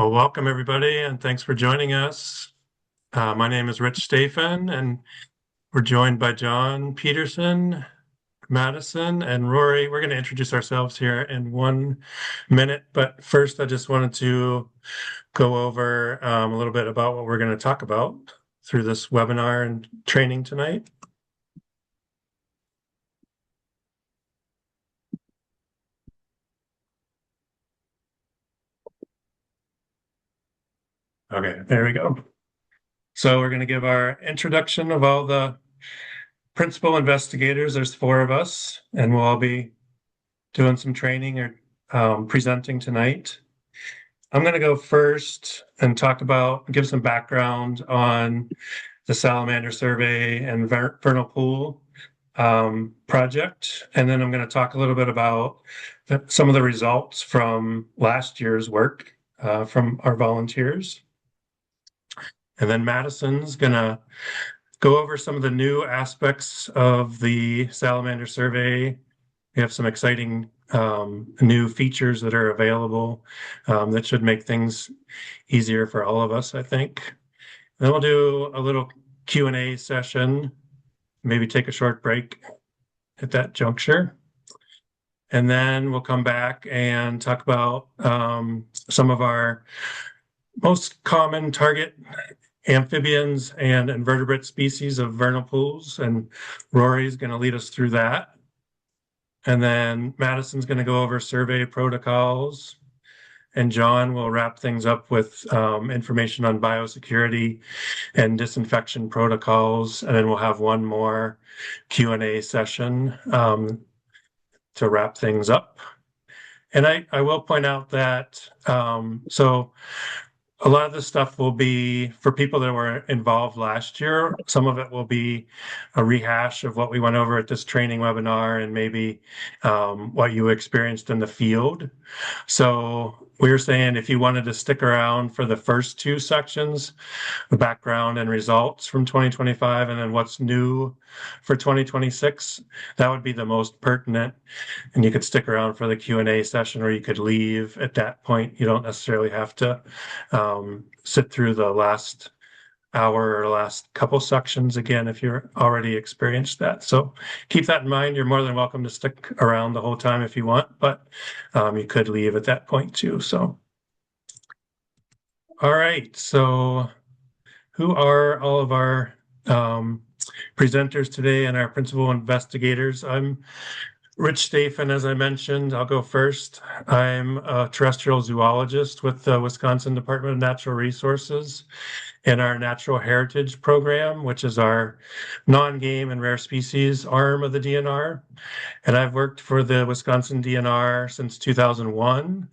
Well, welcome everybody, and thanks for joining us. My name is Rich Stephen, and we're joined by John Peterson, Madison, and Rory. We're going to introduce ourselves here in 1 minute, but first I just wanted to go over a little bit about what we're going to talk about through this webinar and training tonight. Okay, there we go. So we're going to give our introduction of all the principal investigators. There's 4 of us, and we'll all be doing some training or presenting tonight. I'm going to go first and give some background on the Salamander Survey and Vernal Pool project. And then I'm going to talk a little bit about some of the results from last year's work from our volunteers. And then Madison's going to go over some of the new aspects of the Salamander Survey. We have some exciting new features that are available that should make things easier for all of us, I think. And then we'll do a little Q&A session, maybe take a short break at that juncture. And then we'll come back and talk about some of our most common target amphibians and invertebrate species of vernal pools, and Rory's going to lead us through that. And then Madison's going to go over survey protocols, and John will wrap things up with information on biosecurity and disinfection protocols, and then we'll have one more Q&A session to wrap things up. And I will point out that so a lot of this stuff will be for people that were involved last year. Some of it will be a rehash of what we went over at this training webinar and maybe what you experienced in the field. So we were saying if you wanted to stick around for the first 2 sections, the background and results from 2025, and then what's new for 2026, that would be the most pertinent. And you could stick around for the Q&A session, or you could leave at that point. You don't necessarily have to sit through the last hour or last couple sections again if you're already experienced that. So keep that in mind. You're more than welcome to stick around the whole time if you want, but you could leave at that point too. So, all right. So who are all of our presenters today and our principal investigators? I'm Rich Stephen, as I mentioned. I'll go first. I'm a terrestrial zoologist with the Wisconsin Department of Natural Resources in our Natural Heritage Program, which is our non-game and rare species arm of the DNR. And I've worked for the Wisconsin DNR since 2001.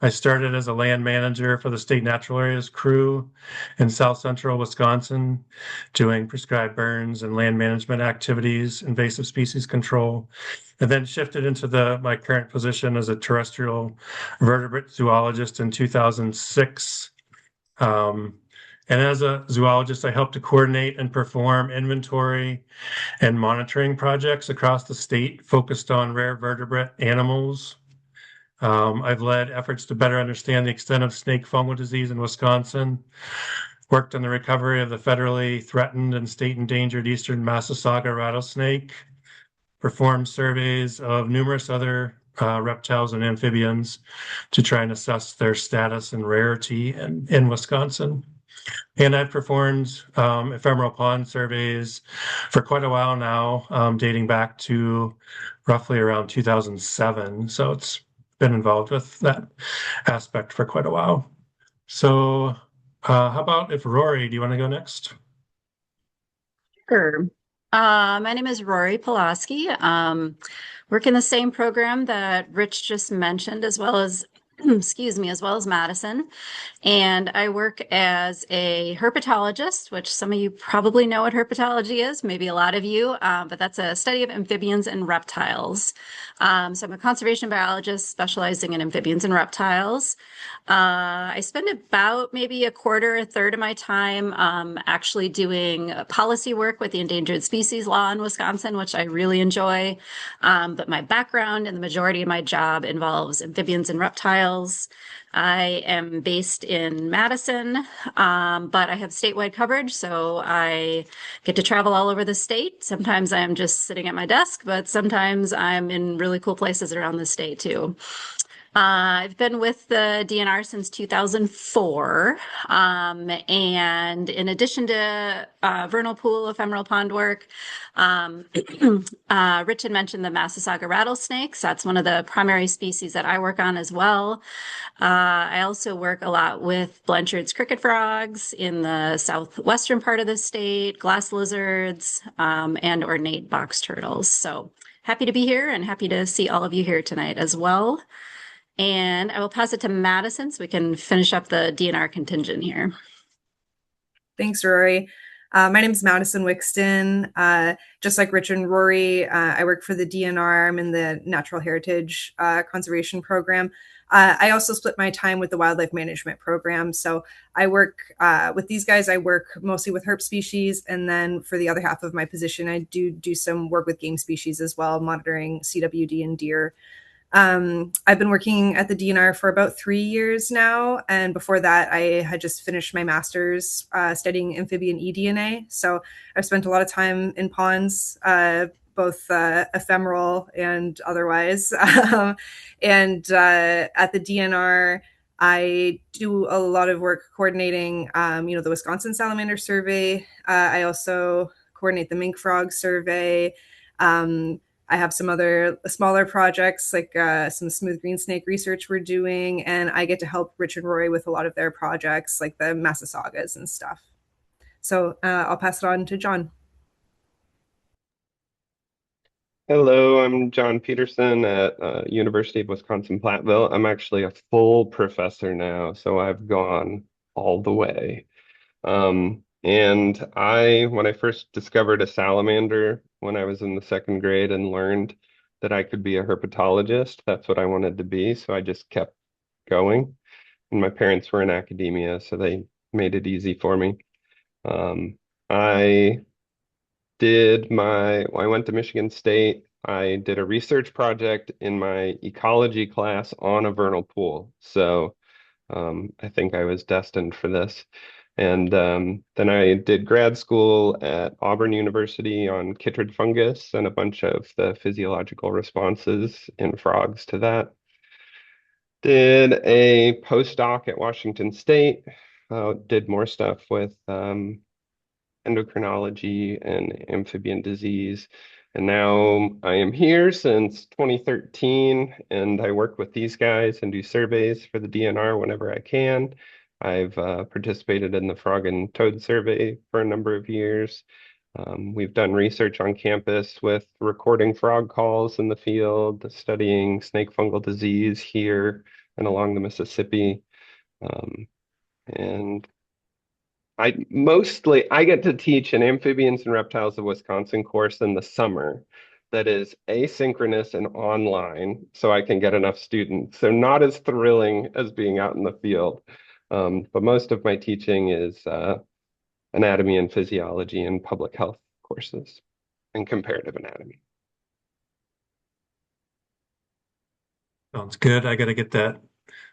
I started as a land manager for the State Natural Areas crew in South Central Wisconsin, doing prescribed burns and land management activities, invasive species control, and then shifted into my current position as a terrestrial vertebrate zoologist in 2006. And as a zoologist, I help to coordinate and perform inventory and monitoring projects across the state focused on rare vertebrate animals. I've led efforts to better understand the extent of snake fungal disease in Wisconsin, worked on the recovery of the federally threatened and state endangered eastern Massasauga rattlesnake, performed surveys of numerous other reptiles and amphibians to try and assess their status and rarity in Wisconsin. And I've performed ephemeral pond surveys for quite a while now, dating back to roughly around 2007. So it's been involved with that aspect for quite a while. So how about if Rory, do you want to go next? Sure. My name is Rory Pulaski. Work in the same program that Rich just mentioned, as well as as well as Madison. And I work as a herpetologist, which some of you probably know what herpetology is, maybe a lot of you, but that's a study of amphibians and reptiles. So I'm a conservation biologist specializing in amphibians and reptiles. I spend about maybe a third of my time actually doing policy work with the endangered species law in Wisconsin, which I really enjoy. But my background and the majority of my job involves amphibians and reptiles. details. I am based in Madison, but I have statewide coverage, so I get to travel all over the state. Sometimes I'm just sitting at my desk, but sometimes I'm in really cool places around the state too. I've been with the DNR since 2004. And in addition to vernal pool, ephemeral pond work, um, Rich had mentioned the Massasauga rattlesnakes. That's one of the primary species that I work on as well. I also work a lot with Blanchard's cricket frogs in the southwestern part of the state, glass lizards, and ornate box turtles. So happy to be here and happy to see all of you here tonight as well. And I will pass it to Madison so we can finish up the DNR contingent here. Thanks, Rory. My name is Madison Wixton. Just like Rich and Rory, I work for the DNR. I'm in the Natural Heritage Conservation Program. I also split my time with the Wildlife Management Program. So I work with these guys. I work mostly with herp species. And then for the other half of my position, I do some work with game species as well, monitoring CWD and deer. I've been working at the DNR for about 3 years now. And before that, I had just finished my master's studying amphibian eDNA. So I've spent a lot of time in ponds, both ephemeral and otherwise. And at the DNR, I do a lot of work coordinating, the Wisconsin Salamander Survey. I also coordinate the mink frog survey. I have some other smaller projects like some smooth green snake research we're doing, and I get to help Rich and Rory with a lot of their projects like the Massasaugas and stuff. So I'll pass it on to John. Hello, I'm John Peterson at University of Wisconsin-Platteville. I'm actually a full professor now, so I've gone all the way. When I first discovered a salamander when I was in the second grade and learned that I could be a herpetologist, that's what I wanted to be. So I just kept going. And my parents were in academia, so they made it easy for me. I I went to Michigan State. I did a research project in my ecology class on a vernal pool. So I think I was destined for this. And then I did grad school at Auburn University on chytrid fungus and a bunch of the physiological responses in frogs to that. Did a postdoc at Washington State, did more stuff with endocrinology and amphibian disease. And now I am here since 2013, and I work with these guys and do surveys for the DNR whenever I can. I've participated in the frog and toad survey for a number of years. We've done research on campus with recording frog calls in the field, studying snake fungal disease here and along the Mississippi. And I get to teach an Amphibians and Reptiles of Wisconsin course in the summer that is asynchronous and online, so I can get enough students. So not as thrilling as being out in the field. But most of my teaching is anatomy and physiology and public health courses and comparative anatomy. Sounds good. I got to get that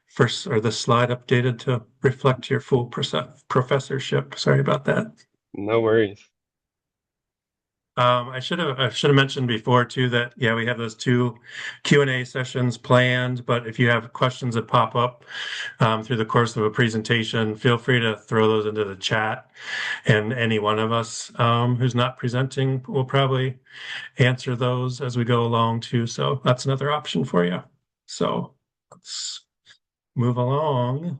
first or the slide updated to reflect your full professorship. Sorry about that. No worries. I should have mentioned before too that yeah, we have those 2 Q&A sessions planned, but if you have questions that pop up through the course of a presentation, feel free to throw those into the chat, and any one of us who's not presenting will probably answer those as we go along too. So that's another option for you. So let's move along.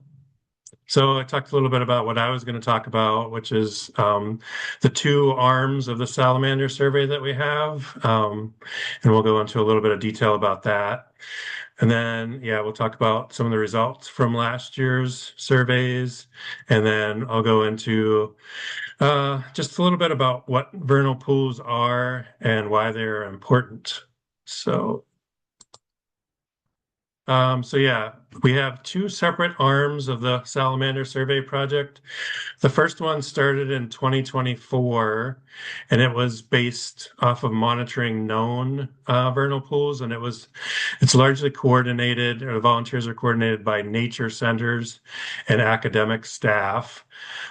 So I talked a little bit about what I was going to talk about, which is the 2 arms of the salamander survey that we have. And we'll go into a little bit of detail about that. And then, yeah, we'll talk about some of the results from last year's surveys. And then I'll go into just a little bit about what vernal pools are and why they're important. So yeah, we have two separate arms of the Salamander Survey project. The first one started in 2024, and it was based off of monitoring known vernal pools, and it's largely coordinated, or the volunteers are coordinated by nature centers and academic staff.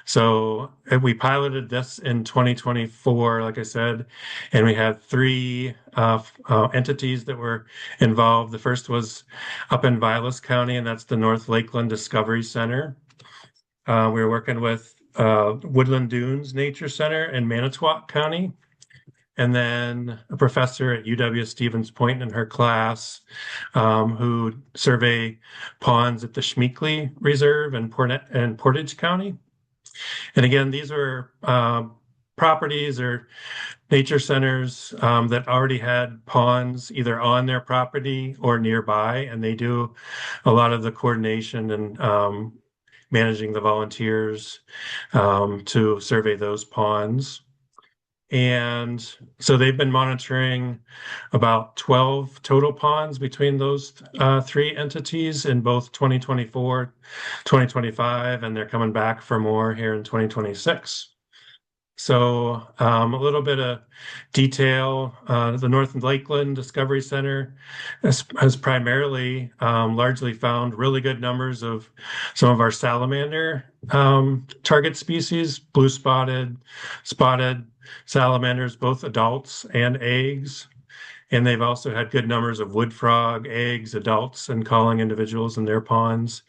So we piloted this in 2024, like I said, and we had three entities that were involved. The first was up in Vilas County, and that's the North Lakeland Discovery Center. We were working with Woodland Dunes Nature Center in Manitowoc County, and then a professor at UW-Stevens Point in her class who survey ponds at the Schmeekley Reserve in Portage County. And again, these are properties or nature centers that already had ponds either on their property or nearby, and they do a lot of the coordination and managing the volunteers to survey those ponds. And so they've been monitoring about 12 total ponds between those three entities in both 2024, 2025, and they're coming back for more here in 2026. So a little bit of detail. The North Lakeland Discovery Center has primarily largely found really good numbers of some of our salamander target species, blue spotted, spotted salamanders, both adults and eggs. And they've also had good numbers of wood frog, eggs, adults, and calling individuals in their ponds.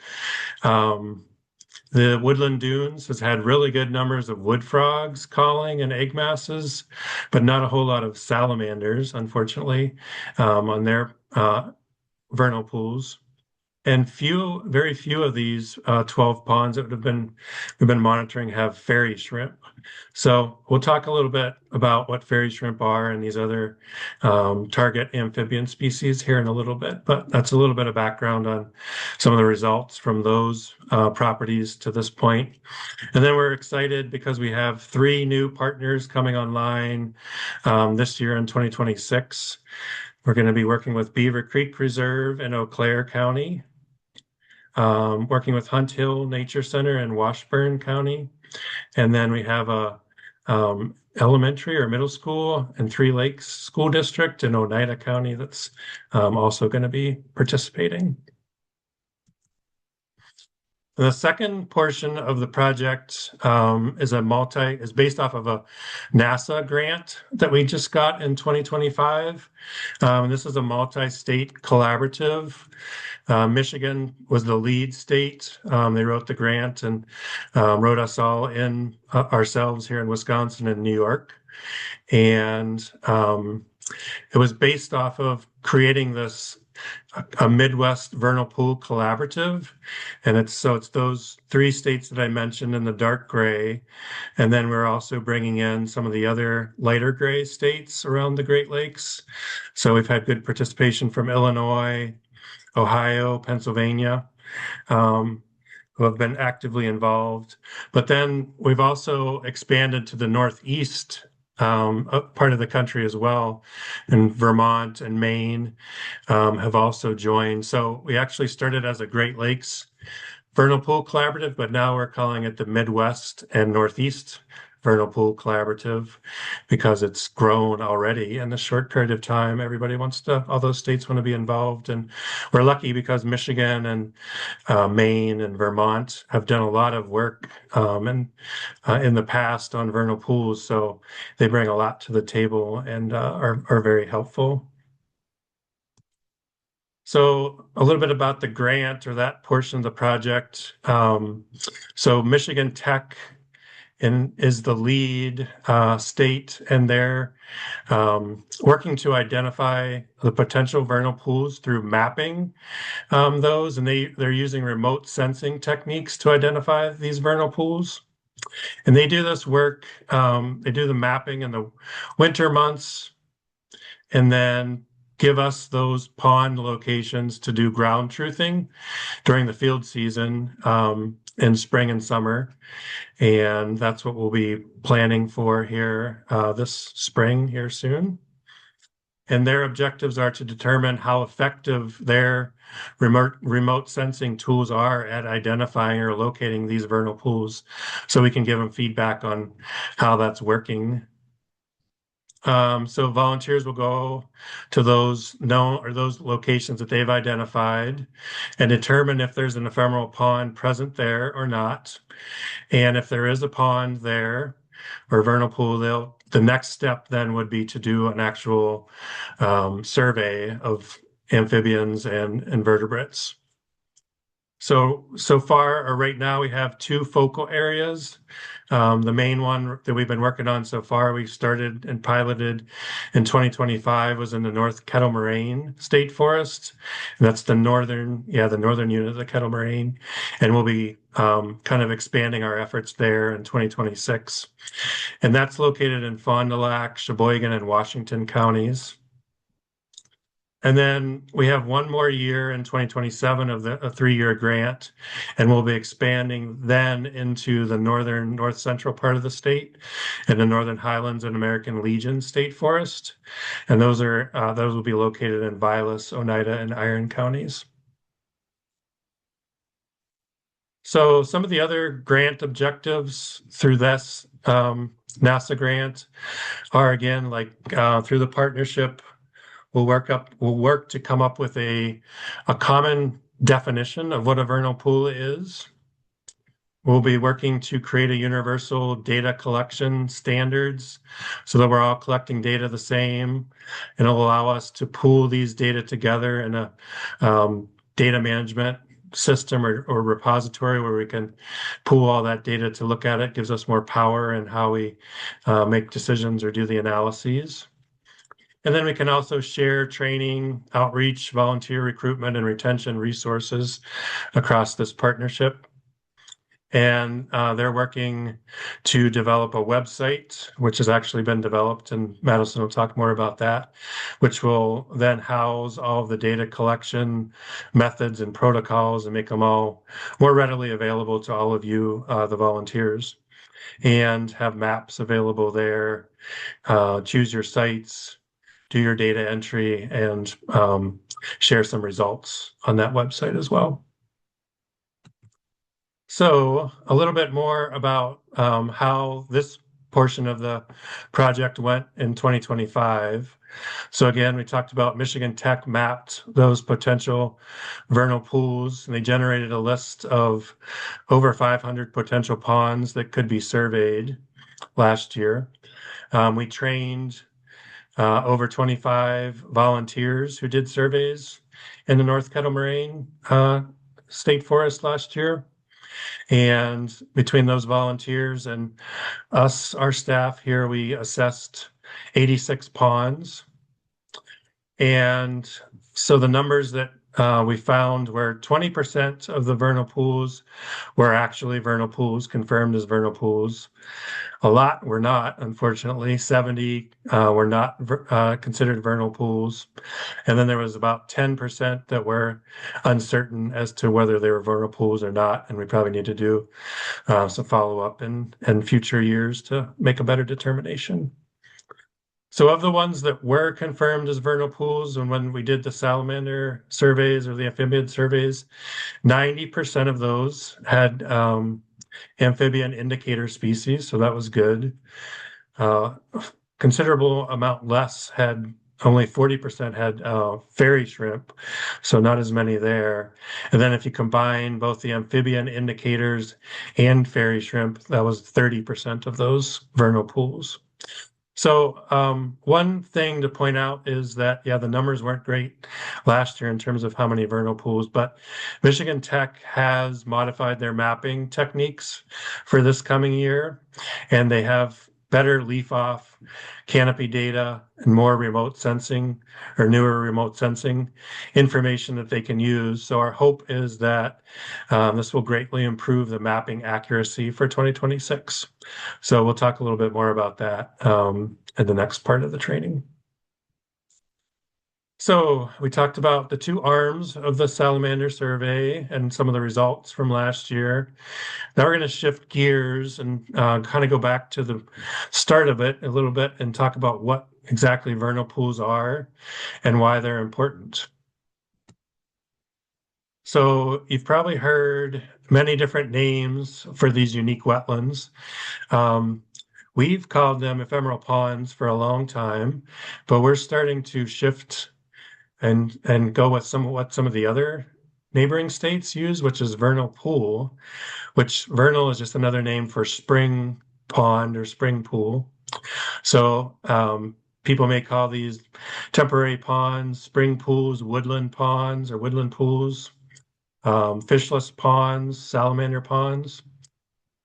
The Woodland Dunes has had really good numbers of wood frogs calling and egg masses, but not a whole lot of salamanders, unfortunately, on their vernal pools. And very few of these 12 ponds that we've been monitoring have fairy shrimp. So we'll talk a little bit about what fairy shrimp are and these other target amphibian species here in a little bit. But that's a little bit of background on some of the results from those properties to this point. And then we're excited because we have three new partners coming online this year in 2026. We're going to be working with Beaver Creek Reserve in Eau Claire County, working with Hunt Hill Nature Center in Washburn County. And then we have a elementary or middle school in Three Lakes School District in Oneida County that's also going to be participating. The second portion of the project is based off of a NASA grant that we just got in 2025. This is a multi-state collaborative. Michigan was the lead state. They wrote the grant and wrote us all in ourselves here in Wisconsin and New York. And it was based off of creating a Midwest vernal pool collaborative. And it's those three states that I mentioned in the dark gray. And then we're also bringing in some of the other lighter gray states around the Great Lakes. So we've had good participation from Illinois, Ohio, Pennsylvania, who have been actively involved. But then we've also expanded to the Northeast part of the country as well, and Vermont and Maine have also joined. So we actually started as a Great Lakes vernal pool collaborative, but now we're calling it the Midwest and Northeast vernal pool collaborative because it's grown already in a short period of time. All those states want to be involved, and we're lucky because Michigan and Maine and Vermont have done a lot of work in the past on vernal pools, so they bring a lot to the table and are very helpful. So a little bit about the grant or that portion of the project. So Michigan Tech is the lead state, and they're working to identify the potential vernal pools through mapping those, and they're using remote sensing techniques to identify these vernal pools. And they do this work, they do the mapping in the winter months, and then give us those pond locations to do ground truthing during the field season in spring and summer. And that's what we'll be planning for here this spring here soon. And their objectives are to determine how effective their remote sensing tools are at identifying or locating these vernal pools, so we can give them feedback on how that's working. So volunteers will go to those known or those locations that they've identified and determine if there's an ephemeral pond present there or not. And if there is a pond there or vernal pool, the next step then would be to do an actual survey of amphibians and invertebrates. So far, or right now, we have two focal areas. The main one that we've been working on so far, we started and piloted in 2025, was in the North Kettle Moraine State Forest. And that's the northern unit of the Kettle Moraine. And we'll be kind of expanding our efforts there in 2026. And that's located in Fond du Lac, Sheboygan, and Washington counties. And then we have one more year in 2027 of a 3-year grant, and we'll be expanding then into the north central part of the state and the Northern Highlands and American Legion State Forest. And those will be located in Vilas, Oneida, and Iron counties. So some of the other grant objectives through this NASA grant are, again, like through the partnership, we'll work to come up with a common definition of what a vernal pool is. We'll be working to create a universal data collection standards so that we're all collecting data the same, and it'll allow us to pool these data together in a data management system or repository where we can pool all that data to look at it. Gives us more power in how we make decisions or do the analyses. And then we can also share training, outreach, volunteer recruitment, and retention resources across this partnership. And they're working to develop a website, which has actually been developed, and Madison will talk more about that, which will then house all of the data collection methods and protocols and make them all more readily available to all of you, the volunteers, and have maps available there. Choose your sites, do your data entry, and share some results on that website as well. So a little bit more about how this portion of the project went in 2025. So again, we talked about Michigan Tech mapped those potential vernal pools, and they generated a list of over 500 potential ponds that could be surveyed last year. We trained over 25 volunteers who did surveys in the North Kettle Moraine State Forest last year. And between those volunteers and us, our staff here, we assessed 86 ponds. And so the numbers that we found were 20% of the vernal pools were actually vernal pools, confirmed as vernal pools. A lot were not, unfortunately. 70 were not considered vernal pools. And then there was about 10% that were uncertain as to whether they were vernal pools or not. And we probably need to do some follow-up in future years to make a better determination. So of the ones that were confirmed as vernal pools, and when we did the salamander surveys or the amphibian surveys, 90% of those had amphibian indicator species, so that was good. Considerable amount less had, only 40% had fairy shrimp, so not as many there. And then if you combine both the amphibian indicators and fairy shrimp, that was 30% of those vernal pools. So one thing to point out is that, yeah, the numbers weren't great last year in terms of how many vernal pools, but Michigan Tech has modified their mapping techniques for this coming year, and they have better leaf-off canopy data and more remote sensing or newer remote sensing information that they can use. So our hope is that this will greatly improve the mapping accuracy for 2026. So we'll talk a little bit more about that in the next part of the training. So we talked about the two arms of the salamander survey and some of the results from last year. Now we're going to shift gears and kind of go back to the start of it a little bit and talk about what exactly vernal pools are and why they're important. So you've probably heard many different names for these unique wetlands. Um, we've called them ephemeral ponds for a long time, but we're starting to shift and go with what some of the other neighboring states use, which is vernal pool, which vernal is just another name for spring pond or spring pool. So people may call these temporary ponds, spring pools, woodland ponds, or woodland pools, fishless ponds, salamander ponds.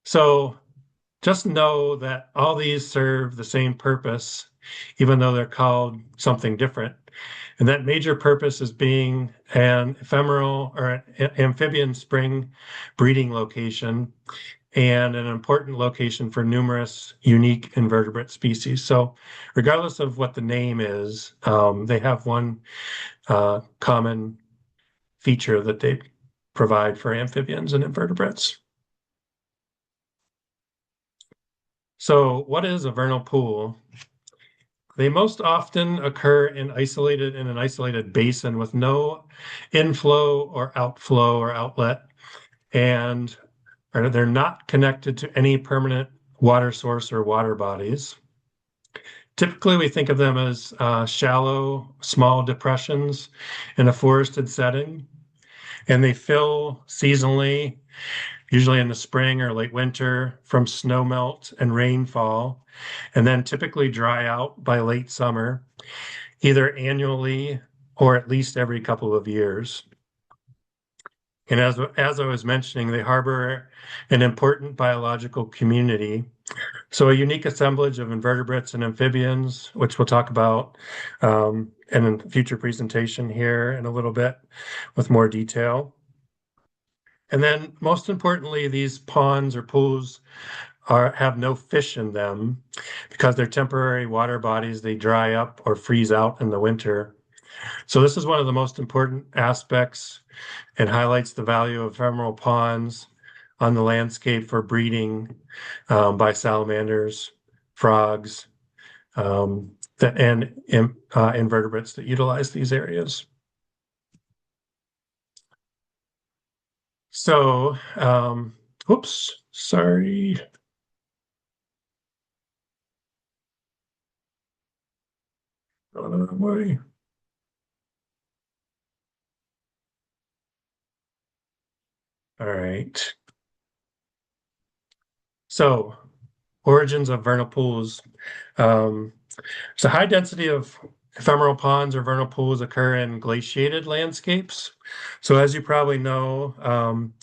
So just know that all these serve the same purpose, even though they're called something different. And that major purpose is being an ephemeral or an amphibian spring breeding location and an important location for numerous unique invertebrate species. So, regardless of what the name is, they have one common feature that they provide for amphibians and invertebrates. So, what is a vernal pool? They most often occur in an isolated basin with no inflow or outflow or outlet, and they're not connected to any permanent water source or water bodies. Typically, we think of them as shallow, small depressions in a forested setting, and they fill seasonally, usually in the spring or late winter, from snowmelt and rainfall, and then typically dry out by late summer, either annually or at least every couple of years. And as I was mentioning, they harbor an important biological community. So a unique assemblage of invertebrates and amphibians, which we'll talk about in a future presentation here in a little bit with more detail. And then most importantly, these ponds or pools have no fish in them because they're temporary water bodies. They dry up or freeze out in the winter. So this is one of the most important aspects and highlights the value of ephemeral ponds on the landscape for breeding by salamanders, frogs, and invertebrates that utilize these areas. So, oops, sorry. Way. All right. So, origins of vernal pools. So high density of ephemeral ponds or vernal pools occur in glaciated landscapes. So as you probably know,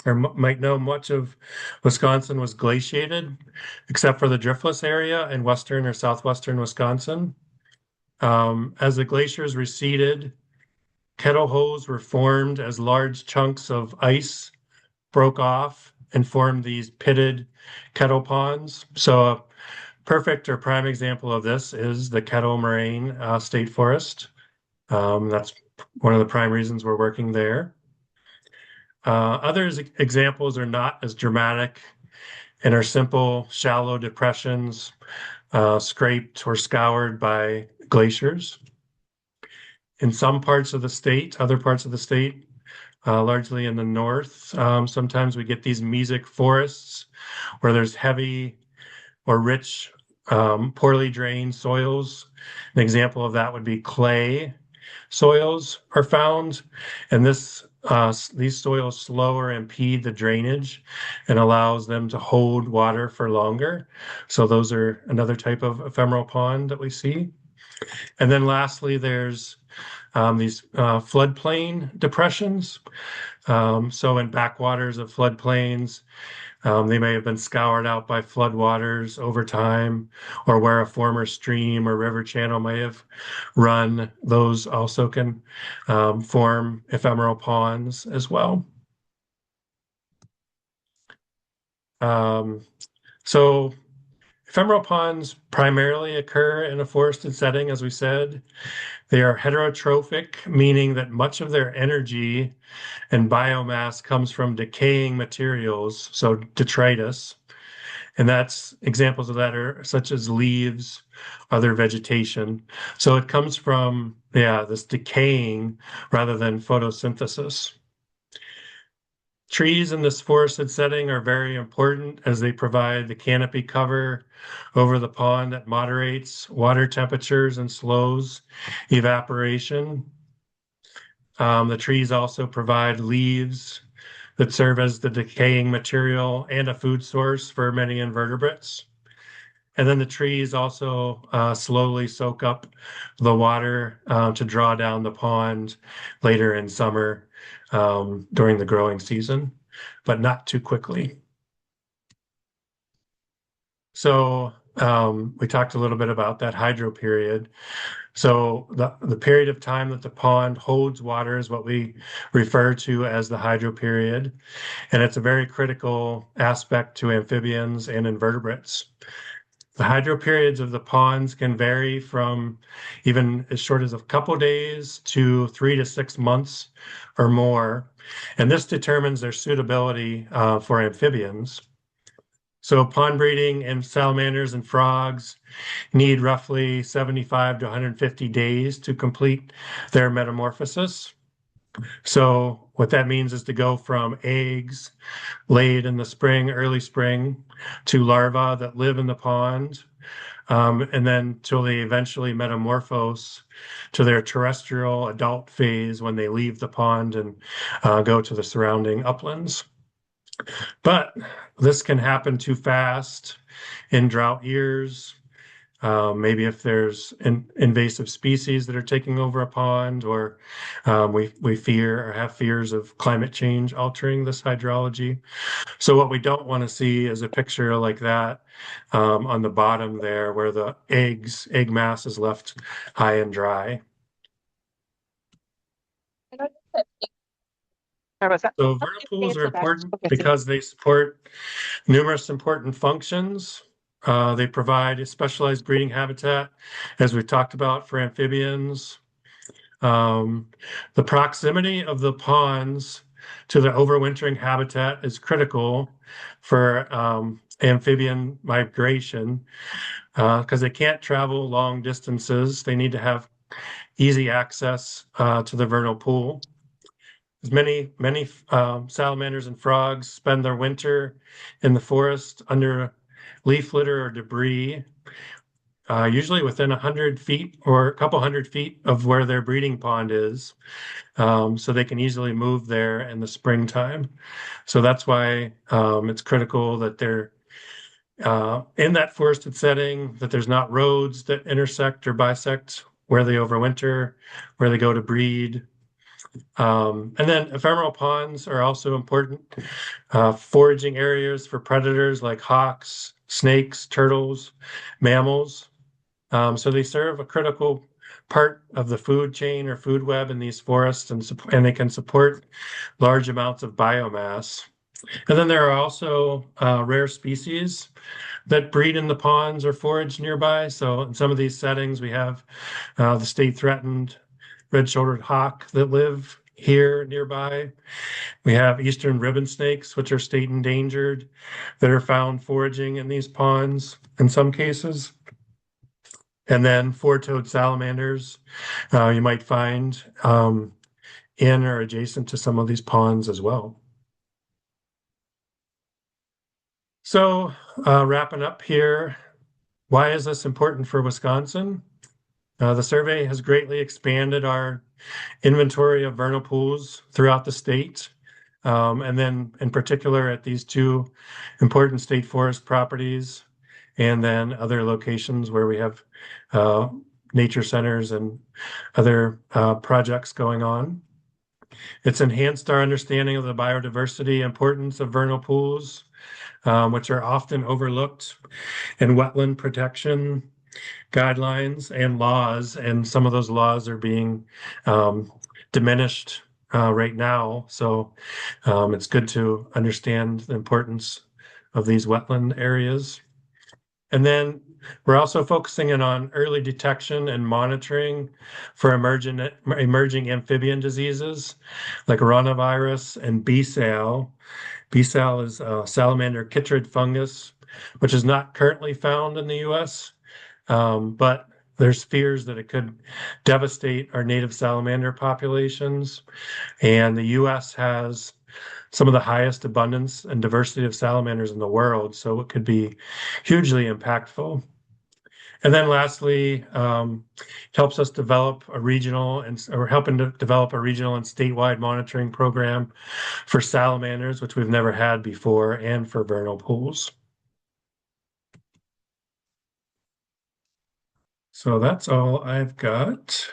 or might know, much of Wisconsin was glaciated, except for the driftless area in western or southwestern Wisconsin. As the glaciers receded, kettle holes were formed as large chunks of ice broke off and formed these pitted kettle ponds. So a perfect or prime example of this is the Kettle Moraine State Forest. That's one of the prime reasons we're working there. Other examples are not as dramatic and are simple, shallow depressions scraped or scoured by glaciers. In some parts of the state, other parts of the state, largely in the north, sometimes we get these mesic forests where there's heavy or rich, poorly drained soils. An example of that would be clay soils are found, and these soils slow or impede the drainage and allows them to hold water for longer. So those are another type of ephemeral pond that we see. And then lastly, there's these floodplain depressions. So in backwaters of floodplains, they may have been scoured out by floodwaters over time, or where a former stream or river channel may have run. Those also can form ephemeral ponds as well. So Ephemeral ponds primarily occur in a forested setting, as we said. They are heterotrophic, meaning that much of their energy and biomass comes from decaying materials, so detritus. And that's examples of that are such as leaves, other vegetation. So it comes from, this decaying rather than photosynthesis. Trees in this forested setting are very important as they provide the canopy cover over the pond that moderates water temperatures and slows evaporation. The trees also provide leaves that serve as the decaying material and a food source for many invertebrates. And then the trees also slowly soak up the water to draw down the pond later in summer during the growing season, but not too quickly. So we talked a little bit about that hydro period. So the period of time that the pond holds water is what we refer to as the hydro period. And it's a very critical aspect to amphibians and invertebrates. The hydro periods of the ponds can vary from even as short as a couple days to 3 to 6 months or more. And this determines their suitability for amphibians. So pond breeding and salamanders and frogs need roughly 75 to 150 days to complete their metamorphosis. So what that means is to go from eggs laid in the spring, early spring, to larvae that live in the pond, and then till they eventually metamorphose to their terrestrial adult phase when they leave the pond and go to the surrounding uplands. But this can happen too fast in drought years. Maybe if there's invasive species that are taking over a pond, or we fear or have fears of climate change altering this hydrology. So what we don't want to see is a picture like that on the bottom there, where the egg mass is left high and dry. So vernal pools are important because they support numerous important functions. They provide a specialized breeding habitat, as we talked about, for amphibians. The proximity of the ponds to the overwintering habitat is critical for amphibian migration because they can't travel long distances. They need to have easy access to the vernal pool. Many salamanders and frogs spend their winter in the forest under leaf litter or debris, usually within 100 feet or a couple 100 feet of where their breeding pond is, so they can easily move there in the springtime. So that's why it's critical that they're in that forested setting, that there's not roads that intersect or bisect where they overwinter, where they go to breed. And then ephemeral ponds are also important foraging areas for predators like hawks, snakes, turtles, mammals. So they serve a critical part of the food chain or food web in these forests, and they can support large amounts of biomass. And then there are also rare species that breed in the ponds or forage nearby. So in some of these settings, we have the state threatened red-shouldered hawk that live here nearby. We have eastern ribbon snakes, which are state endangered, that are found foraging in these ponds in some cases. And then four-toed salamanders you might find in or adjacent to some of these ponds as well. So wrapping up here, why is this important for Wisconsin? The survey has greatly expanded our inventory of vernal pools throughout the state, and then in particular at these two important state forest properties, and then other locations where we have nature centers and other projects going on. It's enhanced our understanding of the biodiversity importance of vernal pools, which are often overlooked in wetland protection guidelines and laws, and some of those laws are being diminished right now. So it's good to understand the importance of these wetland areas. And then we're also focusing in on early detection and monitoring for emerging amphibian diseases like ranavirus and BSAL. BSAL is a salamander chytrid fungus, which is not currently found in the US, but there's fears that it could devastate our native salamander populations. And the US has some of the highest abundance and diversity of salamanders in the world, so it could be hugely impactful. And then lastly, helps us develop a regional and or helping to develop a regional and statewide monitoring program for salamanders, which we've never had before, and for vernal pools. So that's all I've got.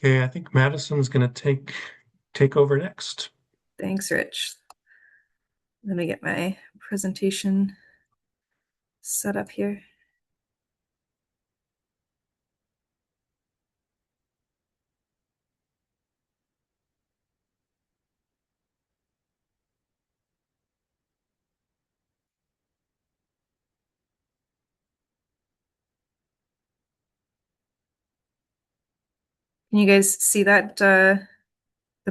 Okay, I think Madison's going to take over next. Thanks, Rich. Let me get my presentation set up here. Can you guys see that, the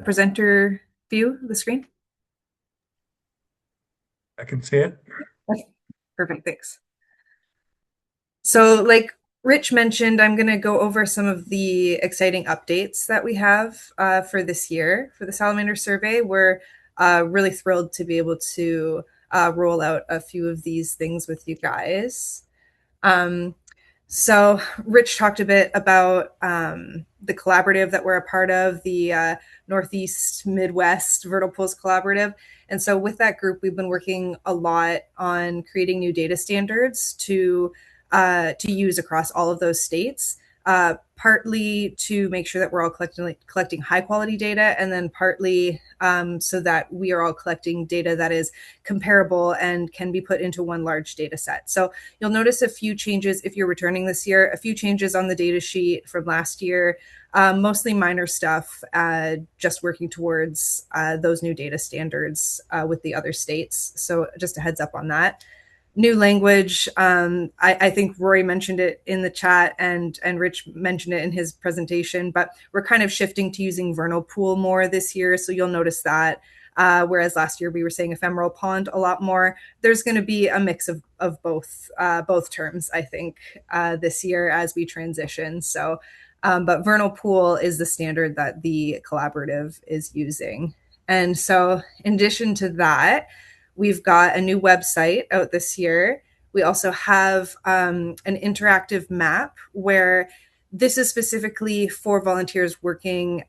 presenter view of the screen? I can see it. Okay. Perfect, thanks. So like Rich mentioned, I'm going to go over some of the exciting updates that we have for this year for the Salamander Survey. We're really thrilled to be able to roll out a few of these things with you guys. So Rich talked a bit about the collaborative that we're a part of, the Northeast Midwest Vernal Pools Collaborative. And so with that group, we've been working a lot on creating new data standards to use across all of those states, partly to make sure that we're all collecting high quality data, and then partly so that we are all collecting data that is comparable and can be put into one large data set. So you'll notice a few changes if you're returning this year, a few changes on the data sheet from last year, mostly minor stuff, just working towards those new data standards with the other states. So just a heads up on that. New language. I think Rory mentioned it in the chat and Rich mentioned it in his presentation, but we're kind of shifting to using vernal pool more this year. So you'll notice that. Whereas last year we were saying ephemeral pond a lot more. There's going to be a mix of both terms, I think, this year as we transition. So, but vernal pool is the standard that the collaborative is using. And so in addition to that, we've got a new website out this year. We also have an interactive map where this is specifically for volunteers working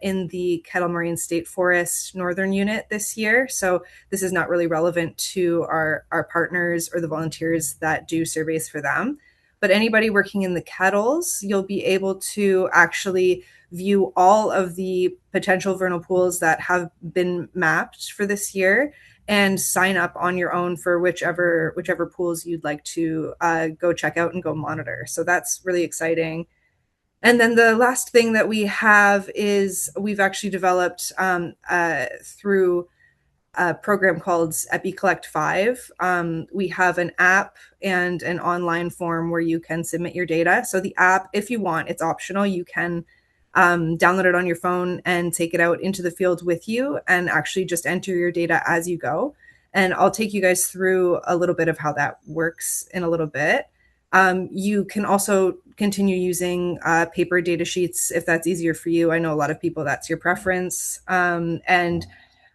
in the Kettle Moraine State Forest Northern Unit this year. So this is not really relevant to our partners or the volunteers that do surveys for them. But anybody working in the kettles, you'll be able to actually view all of the potential vernal pools that have been mapped for this year and sign up on your own for whichever pools you'd like to go check out and go monitor. So that's really exciting. And then the last thing that we have is we've actually developed through a program called EpiCollect 5. We have an app and an online form where you can submit your data. So the app, if you want, it's optional. You can download it on your phone and take it out into the field with you and actually just enter your data as you go. And I'll take you guys through a little bit of how that works in a little bit. You can also continue using paper data sheets if that's easier for you. I know a lot of people, that's your preference. And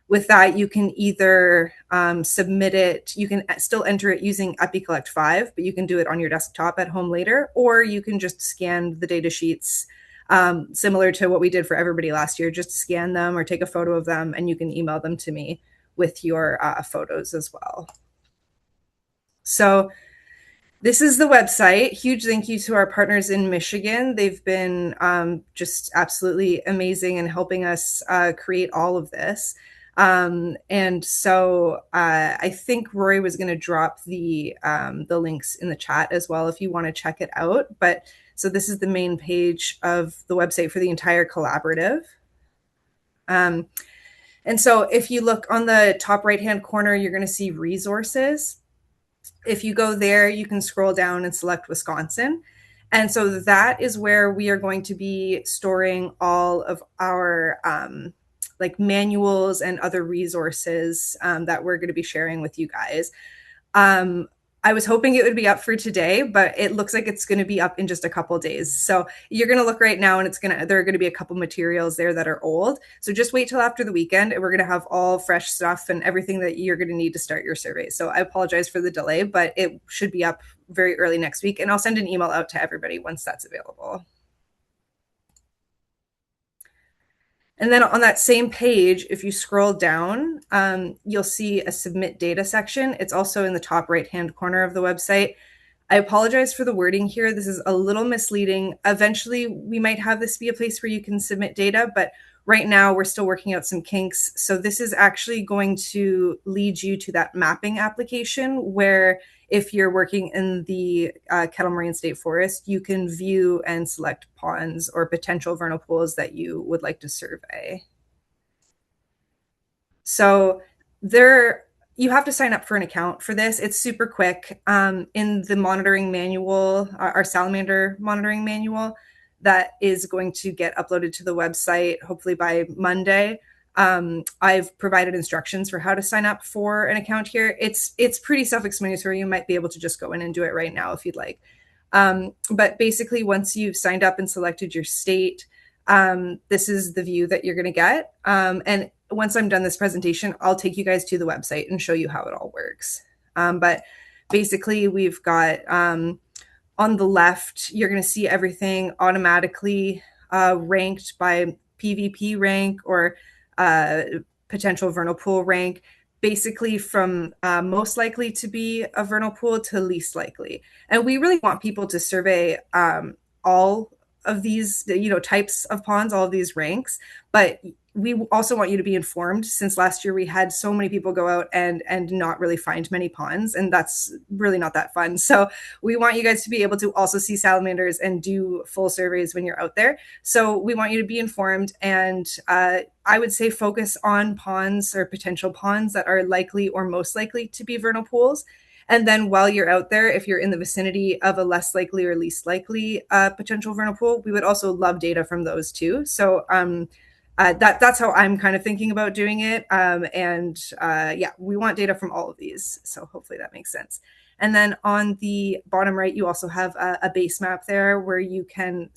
with that, you can either submit it, you can still enter it using EpiCollect 5, but you can do it on your desktop at home later, or you can just scan the data sheets similar to what we did for everybody last year. Just scan them or take a photo of them and you can email them to me with your photos as well. So this is the website. Huge thank you to our partners in Michigan. They've been just absolutely amazing in helping us create all of this. And so I think Rory was going to drop the links in the chat as well if you want to check it out. But so this is the main page of the website for the entire collaborative. And so if you look on the top right-hand corner, you're going to see resources. If you go there, you can scroll down and select Wisconsin. And so that is where we are going to be storing all of our like manuals and other resources that we're going to be sharing with you guys. I was hoping it would be up for today, but it looks like it's going to be up in just a couple days. So you're going to look right now and there are going to be a couple materials there that are old. So just wait till after the weekend and we're going to have all fresh stuff and everything that you're going to need to start your survey. So I apologize for the delay, but it should be up very early next week. And I'll send an email out to everybody once that's available. And then on that same page, if you scroll down, you'll see a submit data section. It's also in the top right-hand corner of the website. I apologize for the wording here. This is a little misleading. Eventually, we might have this be a place where you can submit data, but right now we're still working out some kinks. So this is actually going to lead you to that mapping application where if you're working in the Kettle Moraine State Forest, you can view and select ponds or potential vernal pools that you would like to survey. So you have to sign up for an account for this. It's super quick. In the monitoring manual, our salamander monitoring manual, that is going to get uploaded to the website hopefully by Monday. I've provided instructions for how to sign up for an account here. It's pretty self-explanatory. You might be able to just go in and do it right now if you'd like. But basically, once you've signed up and selected your state, this is the view that you're going to get. And once I'm done this presentation, I'll take you guys to the website and show you how it all works. But basically, we've got on the left, you're going to see everything automatically ranked by PVP rank or potential vernal pool rank, basically from most likely to be a vernal pool to least likely. And we really want people to survey all of these, types of ponds, all of these ranks, but we also want you to be informed, since last year we had so many people go out and not really find many ponds, and that's really not that fun. So we want you guys to be able to also see salamanders and do full surveys when you're out there. So we want you to be informed, and I would say focus on ponds or potential ponds that are likely or most likely to be vernal pools. And then while you're out there, if you're in the vicinity of a less likely or least likely potential vernal pool, we would also love data from those too. So that's how I'm kind of thinking about doing it. Yeah, we want data from all of these. So hopefully that makes sense. And then on the bottom right, you also have a base map there where you can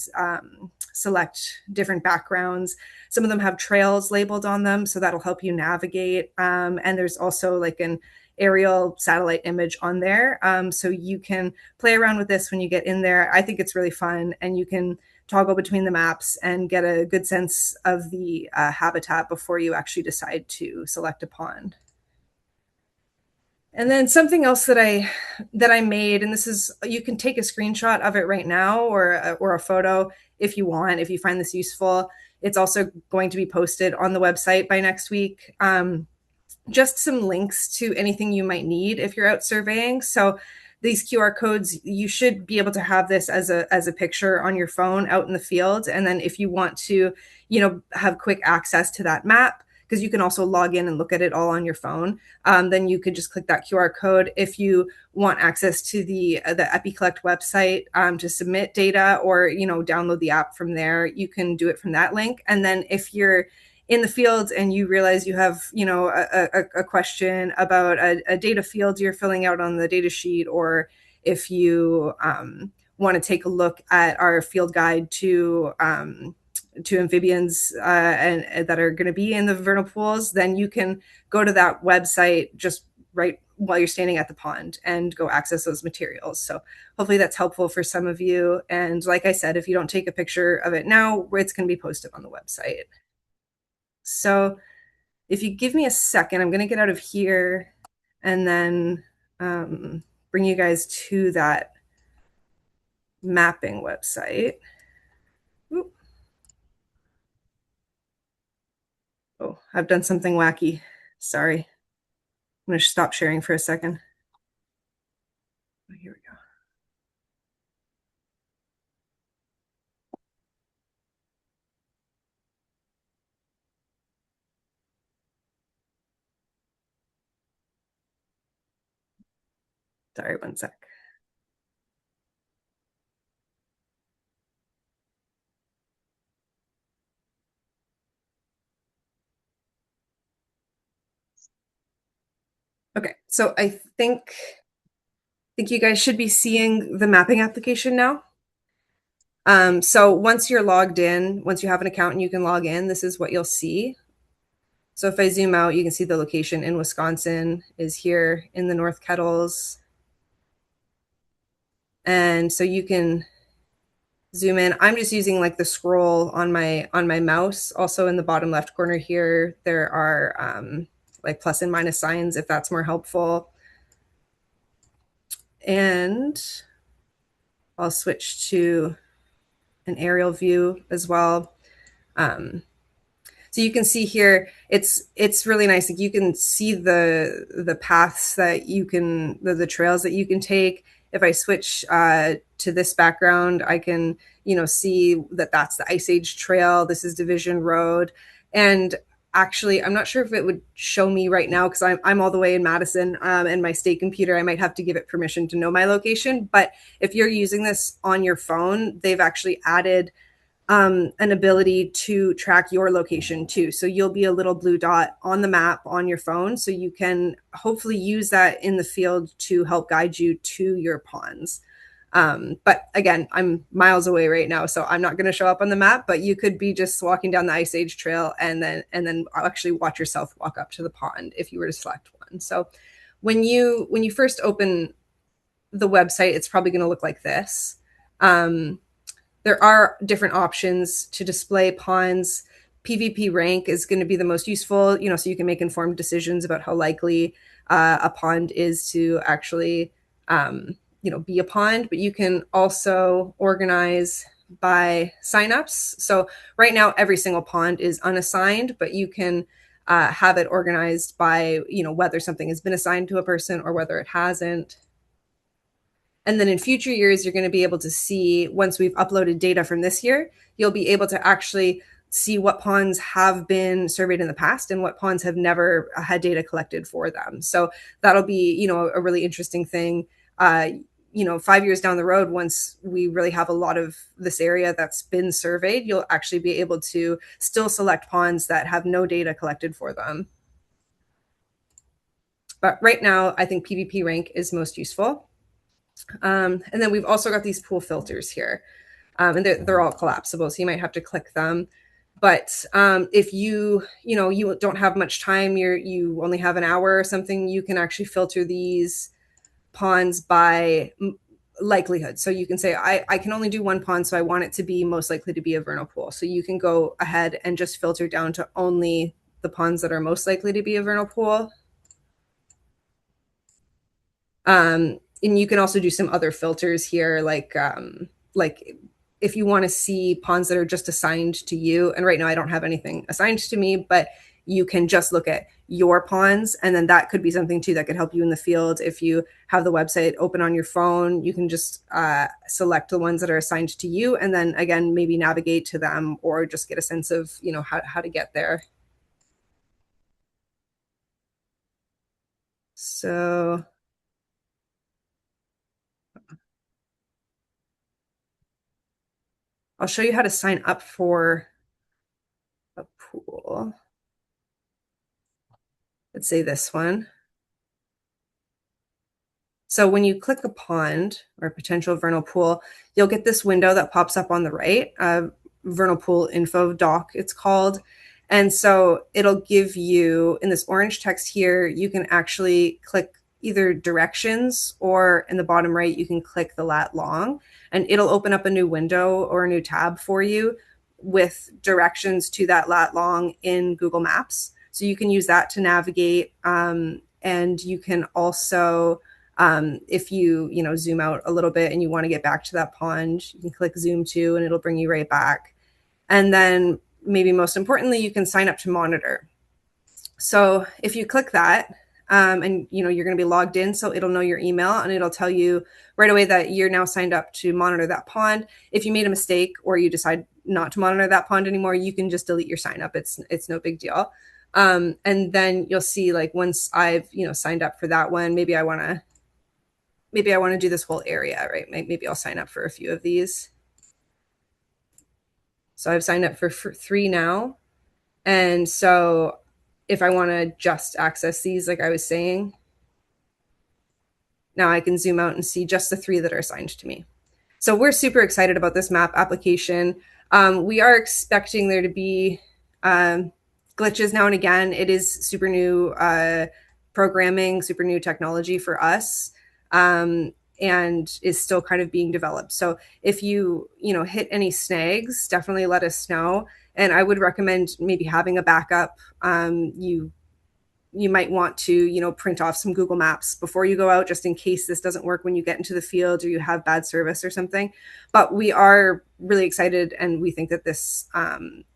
select different backgrounds. Some of them have trails labeled on them, so that'll help you navigate. And there's also like an aerial satellite image on there. So you can play around with this when you get in there. I think it's really fun, and you can toggle between the maps and get a good sense of the habitat before you actually decide to select a pond. And then something else that I made, and this is, you can take a screenshot of it right now or a photo if you want, if you find this useful. It's also going to be posted on the website by next week. Just some links to anything you might need if you're out surveying. So these QR codes, you should be able to have this as a picture on your phone out in the field. And then if you want to, have quick access to that map, because you can also log in and look at it all on your phone, then you could just click that QR code. If you want access to the EpiCollect website to submit data or, download the app from there, you can do it from that link. And then if you're in the field and you realize you have, a question about a data field you're filling out on the data sheet, or if you want to take a look at our field guide to amphibians and that are going to be in the vernal pools, then you can go to that website just right while you're standing at the pond and go access those materials. So hopefully that's helpful for some of you. And like I said, if you don't take a picture of it now, it's going to be posted on the website. So if you give me a second, I'm going to get out of here and then bring you guys to that mapping website. Oop. Oh, I've done something wacky. Sorry. I'm going to stop sharing for a second. Here we go. Sorry, one sec. Okay, so I think you guys should be seeing the mapping application now. So once you're logged in, once you have an account and you can log in, this is what you'll see. So if I zoom out, you can see the location in Wisconsin is here in the North Kettles. And so you can zoom in. I'm just using like the scroll on my mouse. Also in the bottom left corner here, there are like plus and minus signs if that's more helpful. And I'll switch to an aerial view as well. So you can see here, it's really nice. Like you can see the paths that you can, the trails that you can take. If I switch to this background, I can, see that that's the Ice Age Trail. This is Division Road. And actually, I'm not sure if it would show me right now because I'm all the way in Madison and my state computer, I might have to give it permission to know my location. But if you're using this on your phone, they've actually added an ability to track your location too. So you'll be a little blue dot on the map on your phone. So you can hopefully use that in the field to help guide you to your ponds. But again, I'm miles away right now, so I'm not going to show up on the map, but you could be just walking down the Ice Age Trail and then actually watch yourself walk up to the pond if you were to select one. So when you first open the website, it's probably going to look like this. There are different options to display ponds. PVP rank is going to be the most useful, so you can make informed decisions about how likely a pond is to actually, be a pond. But you can also organize by signups. So right now, every single pond is unassigned, but you can have it organized by, whether something has been assigned to a person or whether it hasn't. And then in future years, you're going to be able to see, once we've uploaded data from this year, you'll be able to actually see what ponds have been surveyed in the past and what ponds have never had data collected for them. So that'll be, a really interesting thing. 5 years down the road, once we really have a lot of this area that's been surveyed, you'll actually be able to still select ponds that have no data collected for them. But right now, I think PVP rank is most useful. And then we've also got these pool filters here, and they're all collapsible, so you might have to click them. But if you don't have much time, you only have an hour or something, you can actually filter these ponds by likelihood. So you can say, I can only do one pond, so I want it to be most likely to be a vernal pool. So you can go ahead and just filter down to only the ponds that are most likely to be a vernal pool. And you can also do some other filters here, like if you want to see ponds that are just assigned to you. And right now I don't have anything assigned to me, but you can just look at your ponds. And then that could be something too that could help you in the field. If you have the website open on your phone, you can just select the ones that are assigned to you. And then again, maybe navigate to them or just get a sense of, how to get there. So I'll show you how to sign up for a pool. Let's say this one. So when you click a pond or a potential vernal pool, you'll get this window that pops up on the right, vernal pool info doc, it's called. And so it'll give you, in this orange text here, you can actually click either directions, or in the bottom right, you can click the lat long, and it'll open up a new window or a new tab for you with directions to that lat long in Google Maps. So you can use that to navigate. And you can also, if you zoom out a little bit and you want to get back to that pond, you can click zoom to, and it'll bring you right back. And then maybe most importantly, you can sign up to monitor. So if you click that, and you're going to be logged in, so it'll know your email and it'll tell you right away that you're now signed up to monitor that pond. If you made a mistake or you decide not to monitor that pond anymore, you can just delete your sign up. It's no big deal. And then you'll see, like, once I've signed up for that one, maybe I want to maybe I want to do this whole area, right? Maybe I'll sign up for a few of these. So I've signed up for 3 now. And so if I want to just access these, like I was saying, now I can zoom out and see just the 3 that are assigned to me. So we're super excited about this map application. We are expecting there to be glitches now and again. It is super new programming, super new technology for us, and is still kind of being developed. So if you hit any snags, definitely let us know. And I would recommend maybe having a backup. You might want to print off some Google Maps before you go out, just in case this doesn't work when you get into the field or you have bad service or something. But we are really excited, and we think that this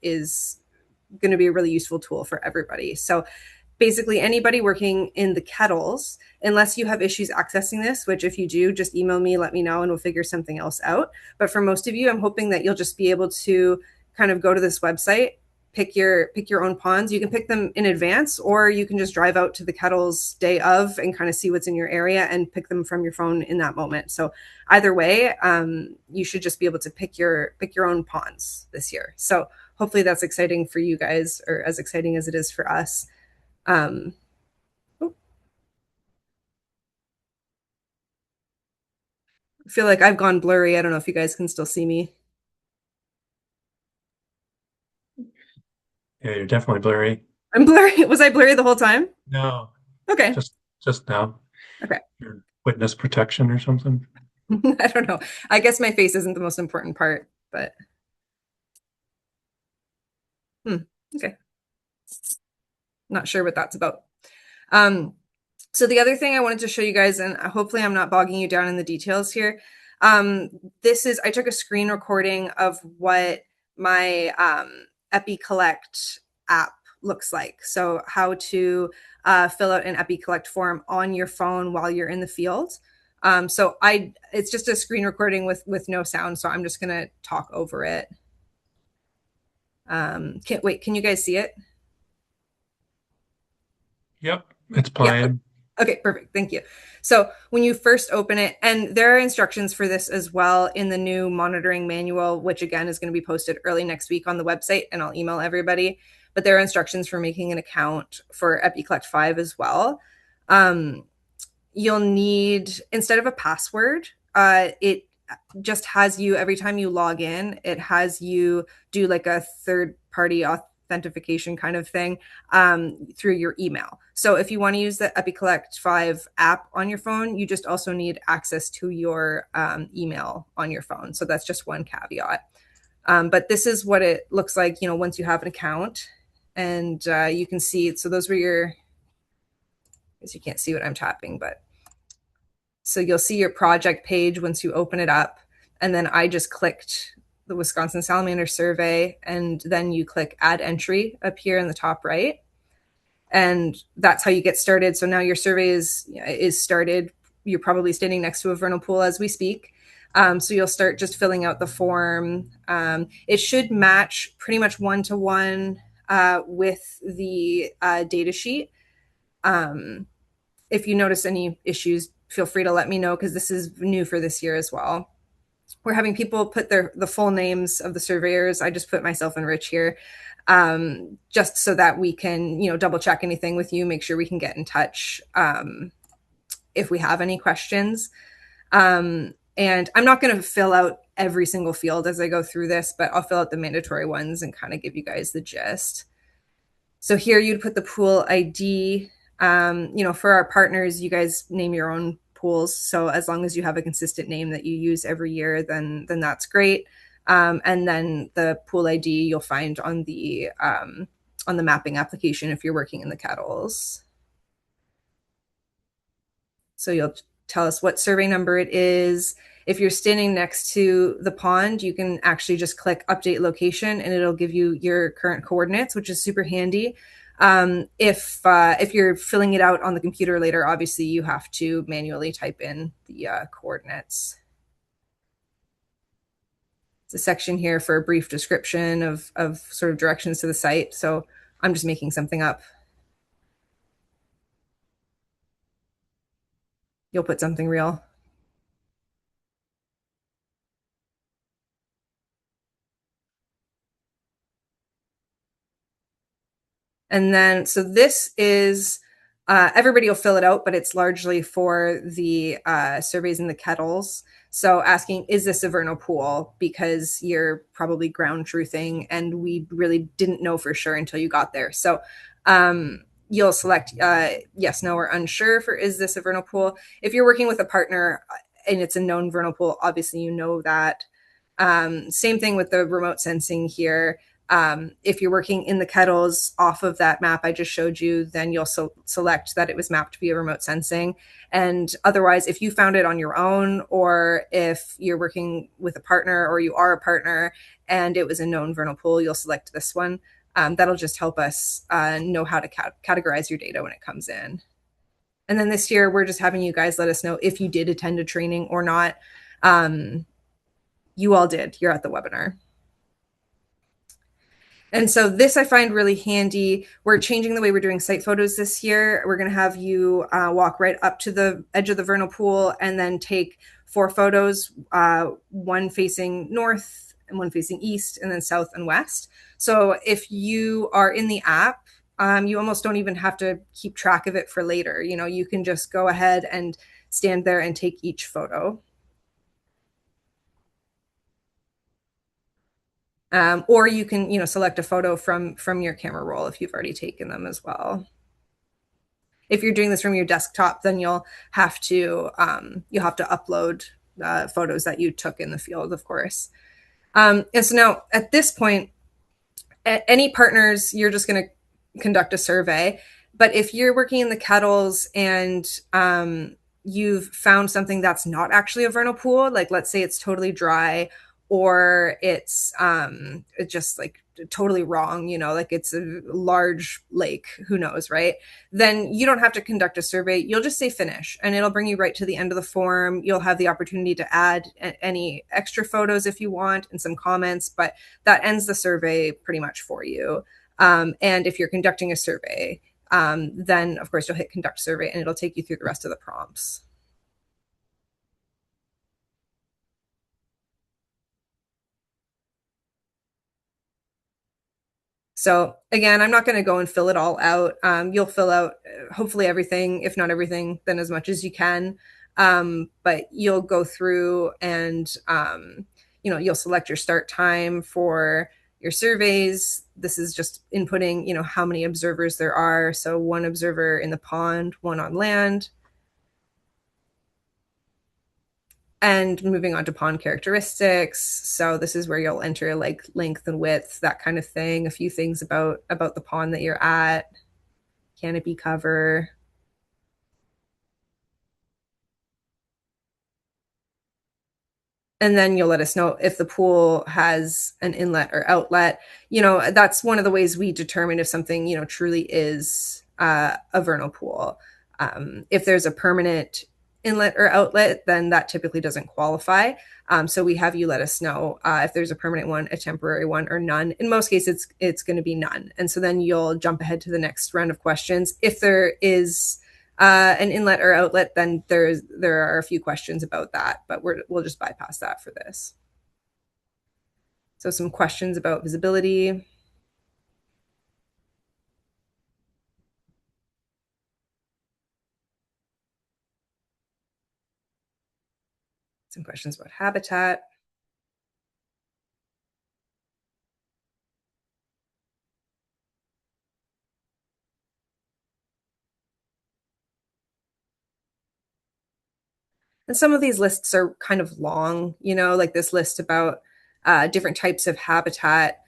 is going to be a really useful tool for everybody. So basically anybody working in the kettles, unless you have issues accessing this, which if you do, just email me, let me know, and we'll figure something else out. But for most of you, I'm hoping that you'll just be able to kind of go to this website, pick your own ponds. You can pick them in advance, or you can just drive out to the kettles day of and kind of see what's in your area and pick them from your phone in that moment. So either way, you should just be able to pick your own ponds this year. So hopefully that's exciting for you guys, or as exciting as it is for us. I feel like I've gone blurry. I don't know if you guys can still see me. Yeah, you're definitely blurry. I'm blurry. Was I blurry the whole time? No, Okay. just now. Okay. Your witness protection or something. I don't know. I guess my face isn't the most important part, but okay. Not sure what that's about. So the other thing I wanted to show you guys, and hopefully I'm not bogging you down in the details here. I took a screen recording of what my EpiCollect app looks like. So how to fill out an EpiCollect form on your phone while you're in the field. It's just a screen recording with no sound. So I'm just going to talk over it. Can you guys see it? Yep, it's playing. Yeah. Okay, perfect. Thank you. So when you first open it, and there are instructions for this as well in the new monitoring manual, which again is going to be posted early next week on the website, and I'll email everybody. But there are instructions for making an account for EpiCollect 5 as well. You'll need, instead of a password, it just has you, every time you log in, it has you do like a third-party authentication kind of thing through your email. So if you want to use the EpiCollect 5 app on your phone, you just also need access to your email on your phone. So that's just one caveat. But this is what it looks like, once you have an account. And you can see, so those were your, I guess you can't see what I'm tapping, but so you'll see your project page once you open it up. And then I just clicked the Wisconsin Salamander Survey, and then you click add entry up here in the top right. And that's how you get started. So now your survey is started. You're probably standing next to a vernal pool as we speak. So you'll start just filling out the form. It should match pretty much one-to-one with the data sheet. If you notice any issues, feel free to let me know, because this is new for this year as well. We're having people put the full names of the surveyors. I just put myself and Rich here, just so that we can, double check anything with you, make sure we can get in touch if we have any questions. And I'm not going to fill out every single field as I go through this, but I'll fill out the mandatory ones and kind of give you guys the gist. So here you'd put the pool ID. For our partners, you guys name your own pools. So as long as you have a consistent name that you use every year, then that's great. And then the pool ID you'll find on the mapping application if you're working in the kettles. So you'll tell us what survey number it is. If you're standing next to the pond, you can actually just click update location, and it'll give you your current coordinates, which is super handy. If you're filling it out on the computer later, obviously you have to manually type in the coordinates. It's a section here for a brief description of sort of directions to the site. So I'm just making something up. You'll put something real. And then, so this is, everybody will fill it out, but it's largely for the surveys in the kettles. So asking, is this a vernal pool? Because you're probably ground truthing, and we really didn't know for sure until you got there. So you'll select yes, no, or unsure for is this a vernal pool. If you're working with a partner and it's a known vernal pool, obviously you know that. Same thing with the remote sensing here. If you're working in the kettles off of that map I just showed you, then you'll select that it was mapped via remote sensing. And otherwise, if you found it on your own, or if you're working with a partner or you are a partner and it was a known vernal pool, you'll select this one. That'll just help us know how to categorize your data when it comes in. And then this year, we're just having you guys let us know if you did attend a training or not. You all did. You're at the webinar. And so this I find really handy. We're changing the way we're doing site photos this year. We're going to have you walk right up to the edge of the vernal pool and then take 4 photos, one facing north and one facing east, and then south and west. So if you are in the app, you almost don't even have to keep track of it for later. You know, you can just go ahead and stand there and take each photo. Or you can, you know, select a photo from your camera roll if you've already taken them as well. If you're doing this from your desktop, then you'll have to upload photos that you took in the field, of course. And so now at this point, any partners, you're just going to conduct a survey. But if you're working in the kettles and you've found something that's not actually a vernal pool, like let's say it's totally dry, or it's just like totally wrong, you know, like it's a large lake, who knows, right? Then you don't have to conduct a survey. You'll just say finish, and it'll bring you right to the end of the form. You'll have the opportunity to add any extra photos if you want and some comments, but that ends the survey pretty much for you. And if you're conducting a survey, then of course you'll hit conduct survey and it'll take you through the rest of the prompts. So again, I'm not going to go and fill it all out. You'll fill out hopefully everything, if not everything, then as much as you can. But you'll go through and, you know, you'll select your start time for your surveys. This is just inputting, you know, how many observers there are. So 1 observer in the pond, 1 on land. And moving on to pond characteristics. So this is where you'll enter like length and width, that kind of thing. A few things about the pond that you're at, canopy cover. And then you'll let us know if the pool has an inlet or outlet. You know, that's one of the ways we determine if something, you know, truly is a vernal pool. If there's a permanent inlet or outlet, then that typically doesn't qualify. So we have you let us know if there's a permanent one, a temporary one, or none. In most cases, it's going to be none. And so then you'll jump ahead to the next round of questions. If there is an inlet or outlet, then there are a few questions about that, but we'll just bypass that for this. So some questions about visibility. Some questions about habitat. And some of these lists are kind of long, you know, like this list about different types of habitat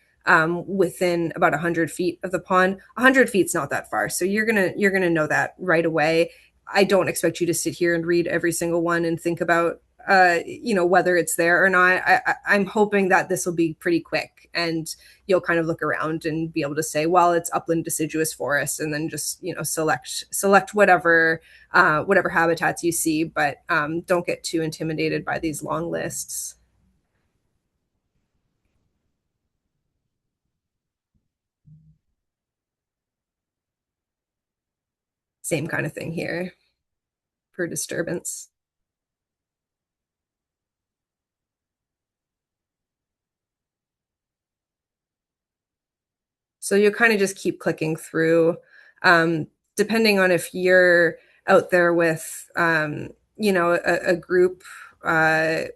within about 100 feet of the pond. 100 feet's not that far, so you're gonna know that right away. I don't expect you to sit here and read every single one and think about you know, whether it's there or not. I'm hoping that this will be pretty quick and you'll kind of look around and be able to say, well, it's upland deciduous forest, and then just, you know, select whatever habitats you see, but don't get too intimidated by these long lists. Same kind of thing here for disturbance. So you'll kind of just keep clicking through, depending on if you're out there with, a group,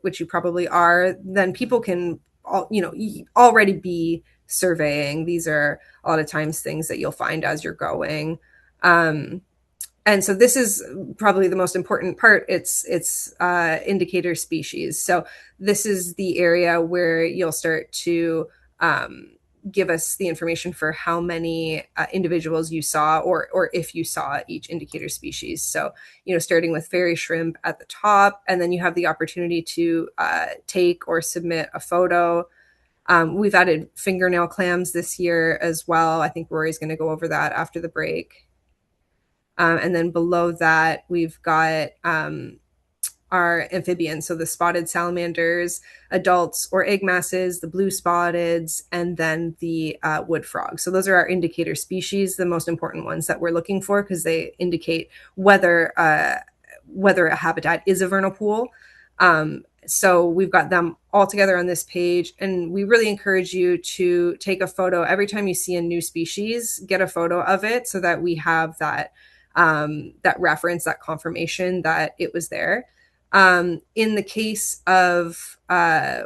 which you probably are, then people can, already be surveying. These are a lot of times things that you'll find as you're going. And so this is probably the most important part. It's indicator species. So this is the area where you'll start to give us the information for how many individuals you saw, or if you saw each indicator species. So, starting with fairy shrimp at the top, and then you have the opportunity to take or submit a photo. We've added fingernail clams this year as well. I think Rory's going to go over that after the break. And then below that, we've got our amphibians, so the spotted salamanders, adults or egg masses, the blue spotteds, and then the wood frog. So those are our indicator species, the most important ones that we're looking for, because they indicate whether a habitat is a vernal pool. So we've got them all together on this page, and we really encourage you to take a photo every time you see a new species. Get a photo of it so that we have that reference, that confirmation that it was there. In the case of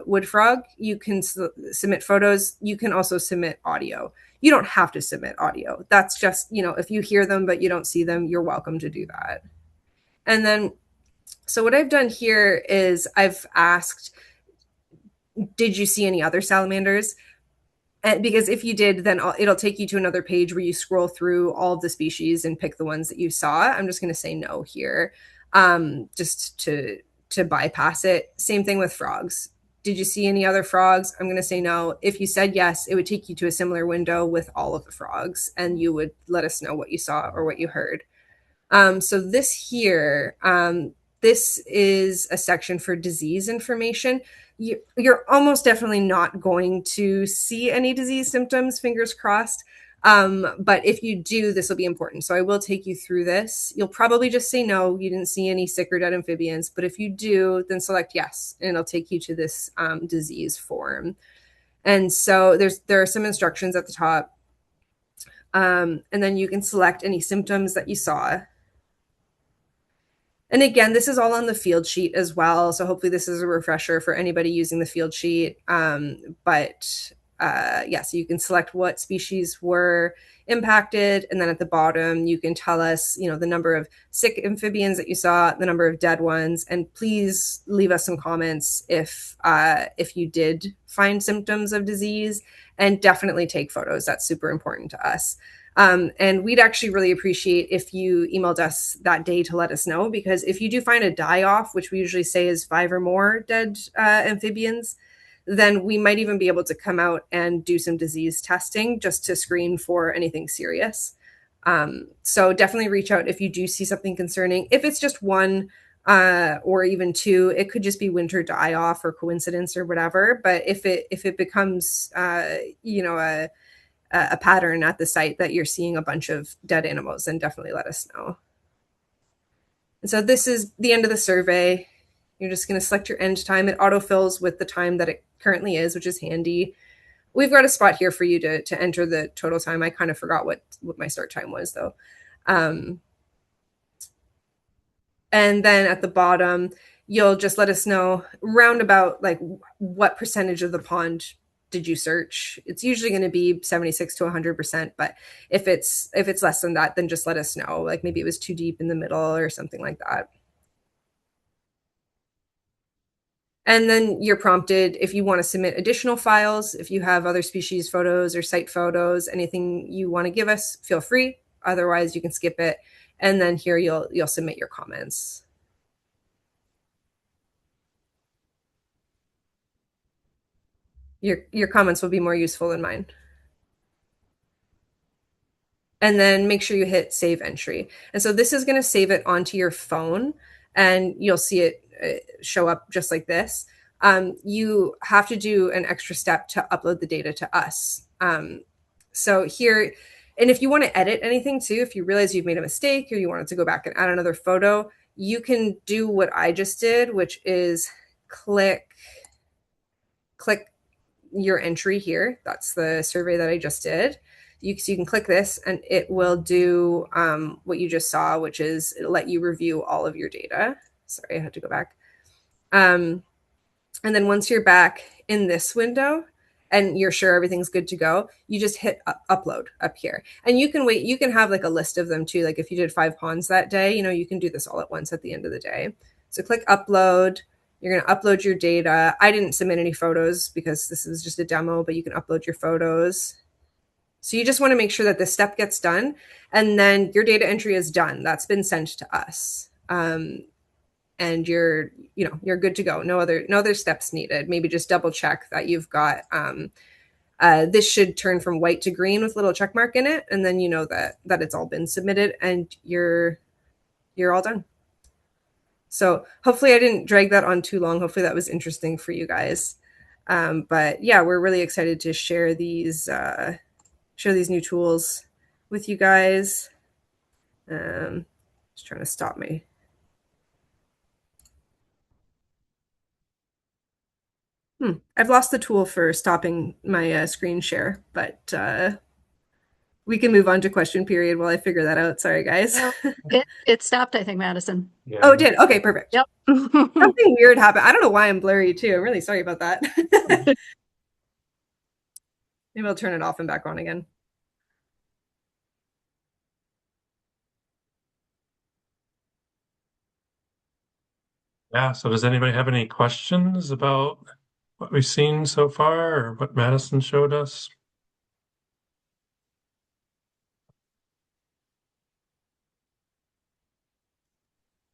wood frog, you can submit photos. You can also submit audio. You don't have to submit audio. That's just, if you hear them but you don't see them, you're welcome to do that. And then, so what I've done here is I've asked, did you see any other salamanders? And because if you did, then it'll take you to another page where you scroll through all of the species and pick the ones that you saw. I'm just going to say no here, just to bypass it. Same thing with frogs. Did you see any other frogs? I'm going to say no. If you said yes, it would take you to a similar window with all of the frogs, and you would let us know what you saw or what you heard. So this here, this is a section for disease information. You're almost definitely not going to see any disease symptoms, fingers crossed. But if you do, this will be important. So I will take you through this. You'll probably just say no, you didn't see any sick or dead amphibians. But if you do, then select yes, and it'll take you to this disease form. And so there are some instructions at the top. And then you can select any symptoms that you saw. And again, this is all on the field sheet as well. So hopefully this is a refresher for anybody using the field sheet. So you can select what species were impacted. And then at the bottom, you can tell us, the number of sick amphibians that you saw, the number of dead ones. And please leave us some comments if you did find symptoms of disease, and definitely take photos. That's super important to us. And we'd actually really appreciate if you emailed us that day to let us know, because if you do find a die-off, which we usually say is 5 or more dead amphibians, then we might even be able to come out and do some disease testing just to screen for anything serious. So definitely reach out if you do see something concerning. If it's just one or even two, it could just be winter die-off or coincidence or whatever. But if it becomes a pattern at the site that you're seeing a bunch of dead animals, then definitely let us know. And so this is the end of the survey. You're just going to select your end time. It autofills with the time that it currently is, which is handy. We've got a spot here for you to enter the total time. I kind of forgot what my start time was, though. And then at the bottom, you'll just let us know roundabout like what percentage of the pond did you search. It's usually going to be 76 to 100%, but if it's less than that, then just let us know. Like maybe it was too deep in the middle or something like that. And then you're prompted if you want to submit additional files, if you have other species photos or site photos, anything you want to give us, feel free. Otherwise, you can skip it. And then here you'll submit your comments. Your comments will be more useful than mine. And then make sure you hit save entry. And so this is going to save it onto your phone, and you'll see it show up just like this. You have to do an extra step to upload the data to us. So here, and if you want to edit anything too, if you realize you've made a mistake or you wanted to go back and add another photo, you can do what I just did, which is click your entry here. That's the survey that I just did. So you can click this and it will do what you just saw, which is it'll let you review all of your data. Sorry, I had to go back. And then once you're back in this window and you're sure everything's good to go, you just hit upload up here. And you can wait, you can have like a list of them too. Like if you did 5 ponds that day, you can do this all at once at the end of the day. So click upload. You're going to upload your data. I didn't submit any photos because this is just a demo, but you can upload your photos. So you just want to make sure that this step gets done, and then your data entry is done. That's been sent to us. And you're good to go. No other steps needed. Maybe just double check that you've got, this should turn from white to green with a little check mark in it. And then you know that it's all been submitted and you're all done. So hopefully I didn't drag that on too long. Hopefully that was interesting for you guys. But yeah, we're really excited to share these new tools with you guys. Just trying to stop me. I've lost the tool for stopping my screen share, but we can move on to question period while I figure that out. Sorry, guys. It stopped, I think, Madison. Yeah. Oh, it did. Okay, perfect. Yep. Something weird happened. I don't know why I'm blurry too. I'm really sorry about that. Maybe I'll turn it off and back on again. Yeah, so does anybody have any questions about what we've seen so far or what Madison showed us?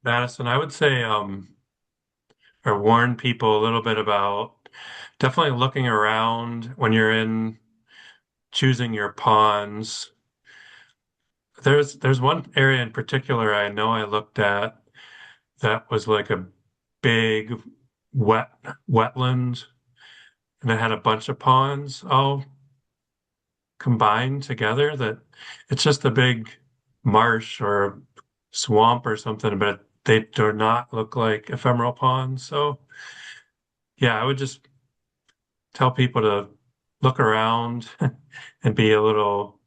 Madison, I would say or warn people a little bit about definitely looking around when you're in choosing your ponds. There's one area in particular I know I looked at that was like a big wetland, and it had a bunch of ponds all combined together. That it's just a big marsh or swamp or something, but they do not look like ephemeral ponds. So yeah, I would just tell people to look around and be a little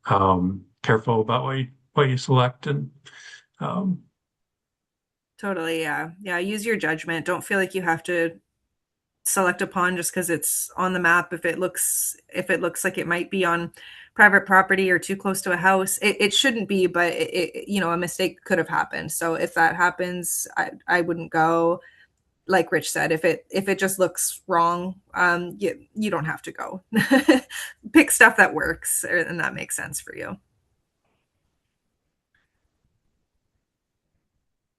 careful about what you select. And um, Totally, yeah. Yeah, use your judgment. Don't feel like you have to select a pond just because it's on the map. If it looks like it might be on private property or too close to a house, it shouldn't be, but a mistake could have happened. So if that happens, I wouldn't go. Like Rich said, if it just looks wrong, you don't have to go. Pick stuff that works and that makes sense for you.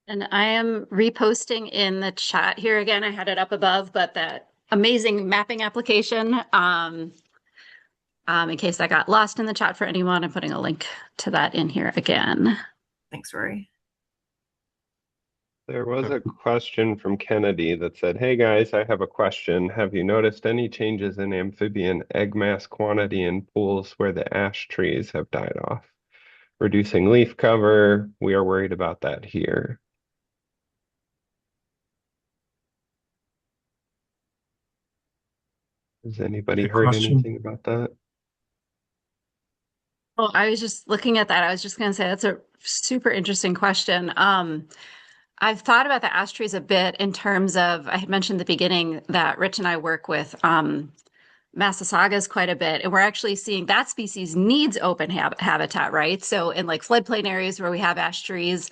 And I am reposting in the chat here again. I had it up above, but that amazing mapping application. In case I got lost in the chat for anyone, I'm putting a link to that in here again. Thanks, Rory. There was a question from Kennedy that said, "Hey guys, I have a question. Have you noticed any changes in amphibian egg mass quantity in pools where the ash trees have died off? Reducing leaf cover, we are worried about that here." Has anybody Good heard question. anything about that? Well, I was just looking at that. I was just going to say that's a super interesting question. I've thought about the ash trees a bit in terms of, I had mentioned at the beginning that Rich and I work with Massasaugas quite a bit, and we're actually seeing that species needs open habitat, right? So in like floodplain areas where we have ash trees,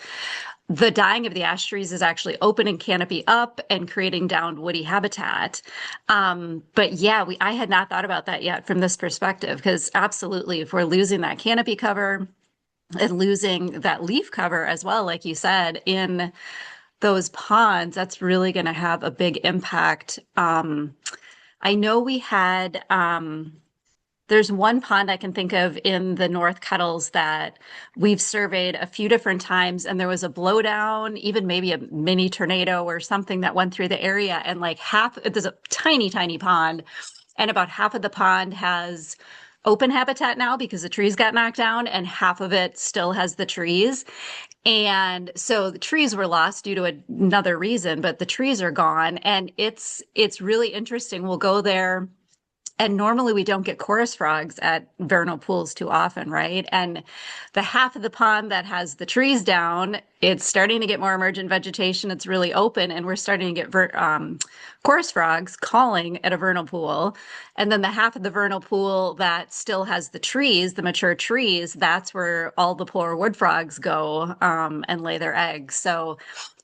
the dying of the ash trees is actually opening canopy up and creating downed woody habitat. But yeah, I had not thought about that yet from this perspective, because absolutely, if we're losing that canopy cover and losing that leaf cover as well, like you said, in those ponds, that's really going to have a big impact. I know we had, there's one pond I can think of in the North Kettles that we've surveyed a few different times, and there was a blowdown, even maybe a mini tornado or something that went through the area, and like there's a tiny, tiny pond, and about half of the pond has open habitat now because the trees got knocked down, and half of it still has the trees. And so the trees were lost due to another reason, but the trees are gone, and it's really interesting. We'll go there And normally we don't get chorus frogs at vernal pools too often, right? And the half of the pond that has the trees down, it's starting to get more emergent vegetation. It's really open, and we're starting to get chorus frogs calling at a vernal pool. And then the half of the vernal pool that still has the trees, the mature trees, that's where all the poor wood frogs go and lay their eggs. So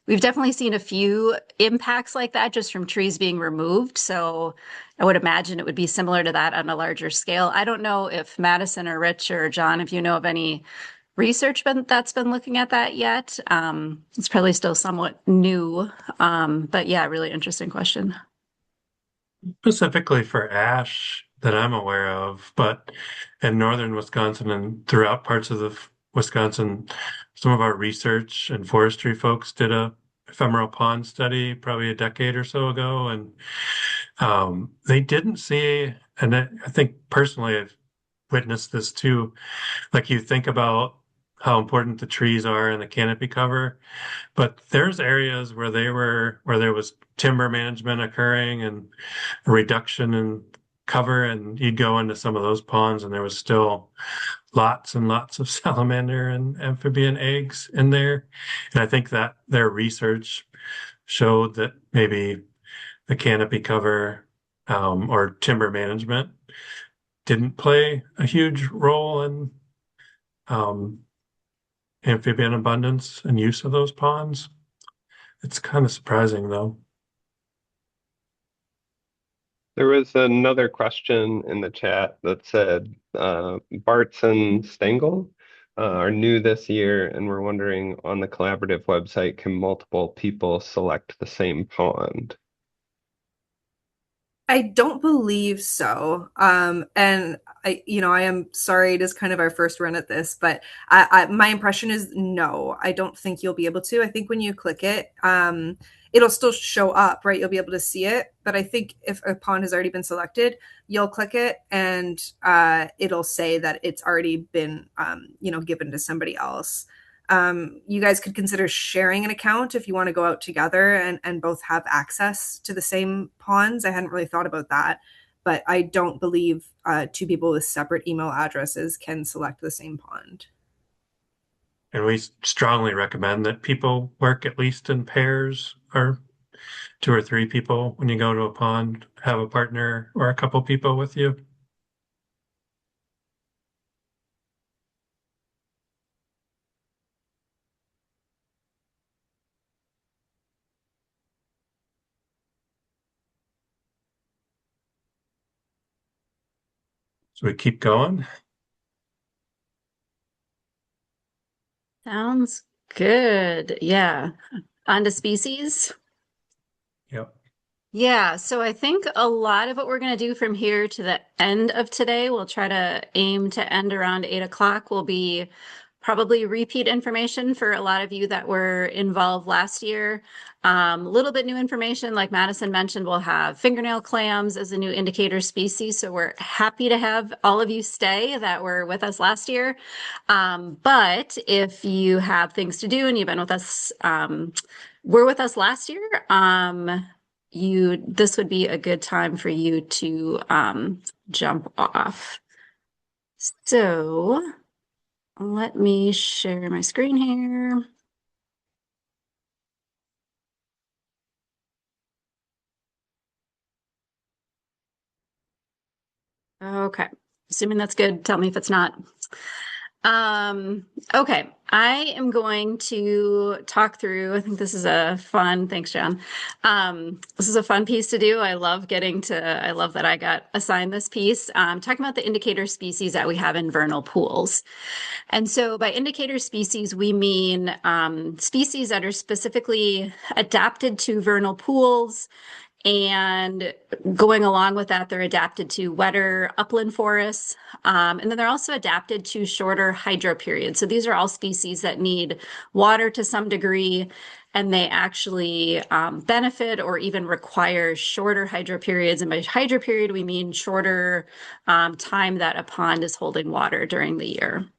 we've definitely seen a few impacts like that just from trees being removed. So I would imagine it would be similar to that on a larger scale. I don't know if Madison or Rich or John, if you know of any research that's been looking at that yet. It's probably still somewhat new, but yeah, really interesting question. Specifically for ash that I'm aware of, but in northern Wisconsin and throughout parts of the Wisconsin, some of our research and forestry folks did a ephemeral pond study probably a decade or so ago, and they didn't see, and I think personally I've witnessed this too. Like you think about how important the trees are and the canopy cover, but there's areas where there was timber management occurring and a reduction in cover, and you'd go into some of those ponds and there was still lots and lots of salamander and amphibian eggs in there. And I think that their research showed that maybe the canopy cover or timber management didn't play a huge role in um, amphibian abundance and use of those ponds. It's kind of surprising though. There was another question in the chat that said Bartz and Stengel are new this year, and we're wondering on the collaborative website, can multiple people select the same pond? I don't believe so. And I am sorry, it is kind of our first run at this, but my impression is no, I don't think you'll be able to. I think when you click it, it'll still show up, right? You'll be able to see it. But I think if a pond has already been selected, you'll click it and it'll say that it's already been, given to somebody else. You guys could consider sharing an account if you want to go out together and both have access to the same ponds. I hadn't really thought about that, but I don't believe two people with separate email addresses can select the same pond. And we strongly recommend that people work at least in pairs or 2 or 3 people when you go to a pond, have a partner or a couple people with you. So we keep going. Sounds good. Yeah. On to species. Yep. Yeah, so I think a lot of what we're going to do from here to the end of today, we'll try to aim to end around 8 o'clock, will be probably repeat information for a lot of you that were involved last year. A little bit new information, like Madison mentioned, we'll have fingernail clams as a new indicator species. So we're happy to have all of you stay that were with us last year. But if you have things to do and you've been with us, were with us last year, this would be a good time for you to jump off. So let me share my screen here. Okay, assuming that's good. Tell me if it's not. Okay, I am going to talk through, I think this is a fun, thanks, John. This is a fun piece to do. I love that I got assigned this piece. Talking about the indicator species that we have in vernal pools. And so by indicator species, we mean species that are specifically adapted to vernal pools. And going along with that, they're adapted to wetter upland forests. And then they're also adapted to shorter hydro periods. So these are all species that need water to some degree, and they actually benefit or even require shorter hydro periods. And by hydro period, we mean shorter time that a pond is holding water during the year.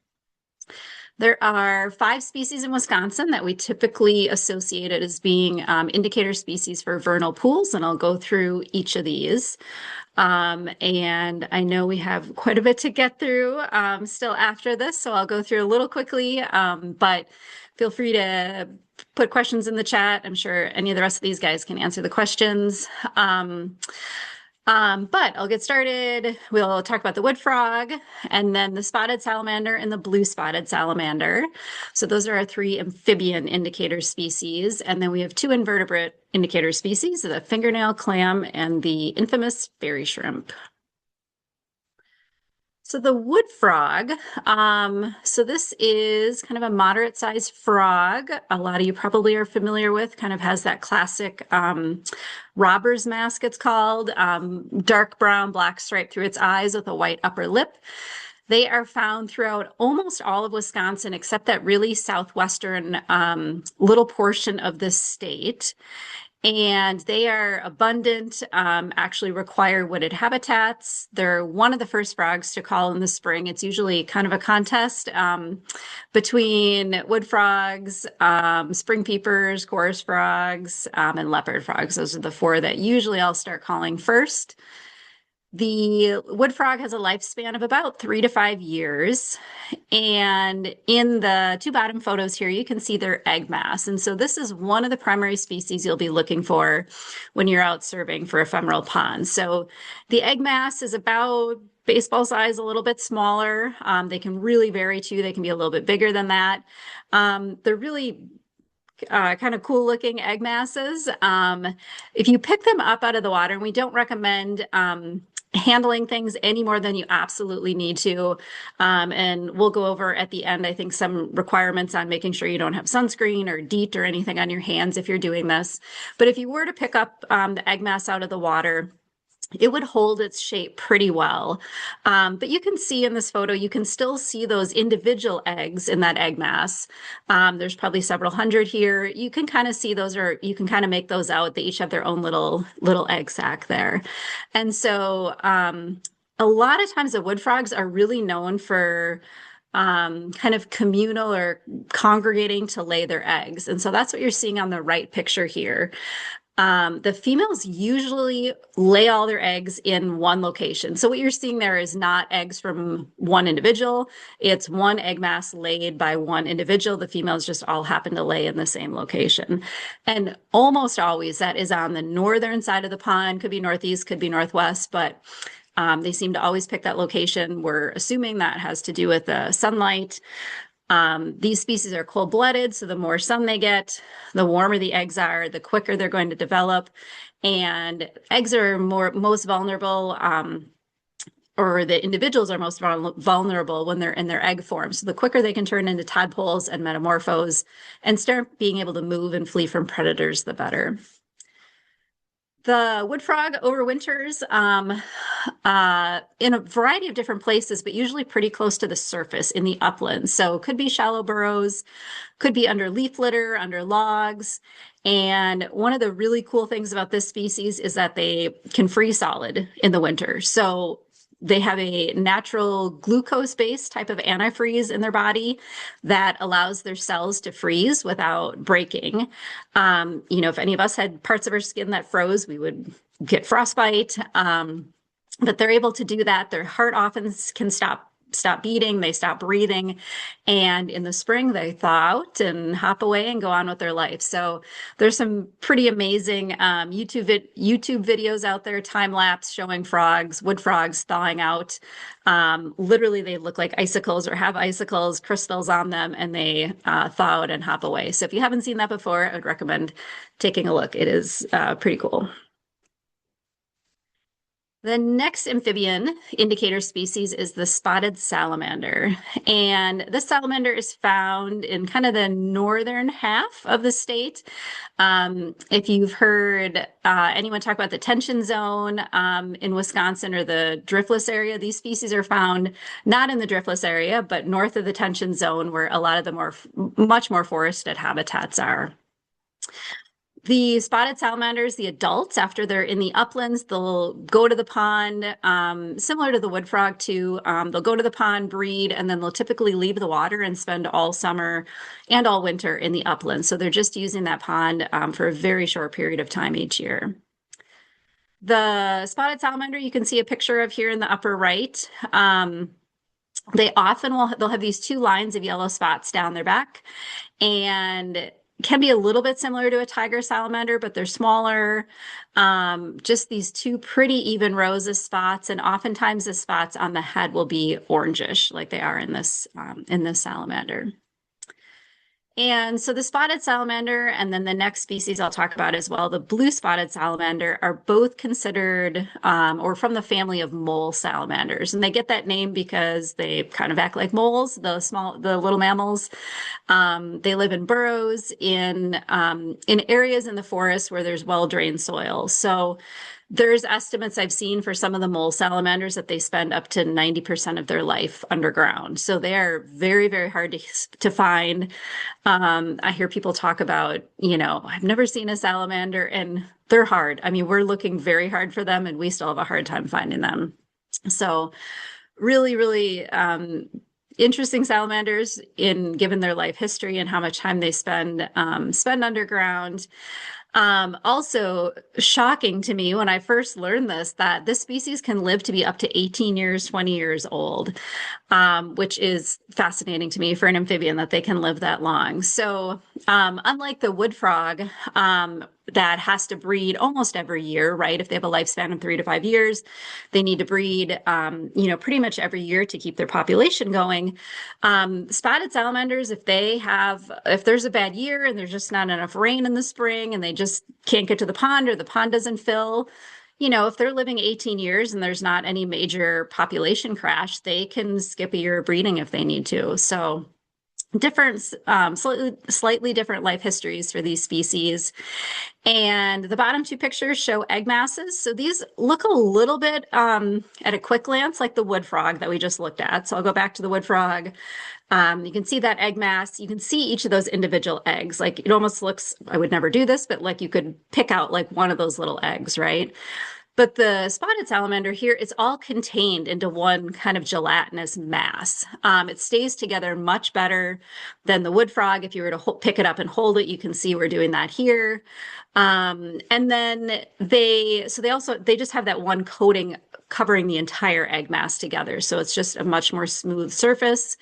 There are 5 species in Wisconsin that we typically associate it as being indicator species for vernal pools, and I'll go through each of these. And I know we have quite a bit to get through still after this, so I'll go through a little quickly, but feel free to put questions in the chat. I'm sure any of the rest of these guys can answer the questions. But I'll get started. We'll talk about the wood frog and then the spotted salamander and the blue spotted salamander. So those are our 3 amphibian indicator species. And then we have 2 invertebrate indicator species, the fingernail clam and the infamous fairy shrimp. So the wood frog, so this is kind of a moderate sized frog. A lot of you probably are familiar with, kind of has that classic robber's mask, it's called, dark brown, black stripe through its eyes with a white upper lip. They are found throughout almost all of Wisconsin, except that really southwestern little portion of the state. And they are abundant, actually require wooded habitats. They're one of the first frogs to call in the spring. It's usually kind of a contest between wood frogs, spring peepers, chorus frogs, and leopard frogs. Those are the 4 that usually I'll start calling first. The wood frog has a lifespan of about 3 to 5 years. And in the 2 bottom photos here, you can see their egg mass. And so this is one of the primary species you'll be looking for when you're out surveying for ephemeral ponds. So the egg mass is about baseball size, a little bit smaller. They can really vary too. They can be a little bit bigger than that. They're really kind of cool looking egg masses. If you pick them up out of the water, and we don't recommend handling things any more than you absolutely need to. And we'll go over at the end, I think, some requirements on making sure you don't have sunscreen or DEET or anything on your hands if you're doing this. But if you were to pick up the egg mass out of the water, it would hold its shape pretty well. But you can see in this photo, you can still see those individual eggs in that egg mass. There's probably several hundred here. You can kind of see those, or you can kind of make those out. They each have their own little egg sac there. And so a lot of times the wood frogs are really known for kind of communal or congregating to lay their eggs. And so that's what you're seeing on the right picture here. The females usually lay all their eggs in one location. So what you're seeing there is not eggs from one individual. It's one egg mass laid by one individual. The females just all happen to lay in the same location. And almost always that is on the northern side of the pond, could be northeast, could be northwest, but they seem to always pick that location. We're assuming that has to do with the sunlight. These species are cold-blooded, so the more sun they get, the warmer the eggs are, the quicker they're going to develop. And eggs are most vulnerable, or the individuals are most vulnerable when they're in their egg form. So the quicker they can turn into tadpoles and metamorphose and start being able to move and flee from predators, the better. The wood frog overwinters in a variety of different places, but usually pretty close to the surface in the uplands. So it could be shallow burrows, could be under leaf litter, under logs. And one of the really cool things about this species is that they can freeze solid in the winter. So they have a natural glucose-based type of antifreeze in their body that allows their cells to freeze without breaking. If any of us had parts of our skin that froze, we would get frostbite. But they're able to do that. Their heart often can stop beating, they stop breathing, and in the spring they thaw out and hop away and go on with their life. So there's some pretty amazing YouTube videos out there, time lapse, showing wood frogs thawing out. Literally they look like icicles or have icicles, crystals on them, and they thaw out and hop away. So if you haven't seen that before, I would recommend taking a look. It is pretty cool. The next amphibian indicator species is the spotted salamander. And this salamander is found in kind of the northern half of the state. If you've heard anyone talk about the tension zone in Wisconsin or the driftless area, these species are found not in the driftless area, but north of the tension zone where a lot of the much more forested habitats are. The spotted salamanders, the adults, after they're in the uplands, they'll go to the pond, similar to the wood frog too. They'll go to the pond, breed, and then they'll typically leave the water and spend all summer and all winter in the uplands. So they're just using that pond for a very short period of time each year. The spotted salamander you can see a picture of here in the upper right. They often they'll have these two lines of yellow spots down their back, and can be a little bit similar to a tiger salamander, but they're smaller. Just these two pretty even rows of spots, and oftentimes the spots on the head will be orangish, like they are in this salamander. And so the spotted salamander and then the next species I'll talk about as well, the blue spotted salamander, are both considered or from the family of mole salamanders. And they get that name because they kind of act like moles, the little mammals. They live in burrows in areas in the forest where there's well-drained soil. So there's estimates I've seen for some of the mole salamanders that they spend up to 90% of their life underground. So they are very, very hard to find. I hear people talk about, I've never seen a salamander, and they're hard. I mean, we're looking very hard for them, and we still have a hard time finding them. So really, really interesting salamanders given their life history and how much time they spend underground. Also shocking to me when I first learned that this species can live to be up to 18 years, 20 years old, which is fascinating to me for an amphibian that they can live that long. So unlike the wood frog, that has to breed almost every year, right? If they have a lifespan of 3 to 5 years, they need to breed, pretty much every year to keep their population going. Spotted salamanders, if there's a bad year and there's just not enough rain in the spring and they just can't get to the pond or the pond doesn't fill, if they're living 18 years and there's not any major population crash, they can skip a year of breeding if they need to. So different, slightly different life histories for these species. And the bottom two pictures show egg masses. So these look a little bit at a quick glance like the wood frog that we just looked at. So I'll go back to the wood frog. You can see that egg mass. You can see each of those individual eggs. Like it almost looks, I would never do this, but like you could pick out like one of those little eggs, right? But the spotted salamander here, it's all contained into one kind of gelatinous mass. It stays together much better than the wood frog. If you were to pick it up and hold it, you can see we're doing that here. And then they just have that one coating covering the entire egg mass together. So it's just a much more smooth surface.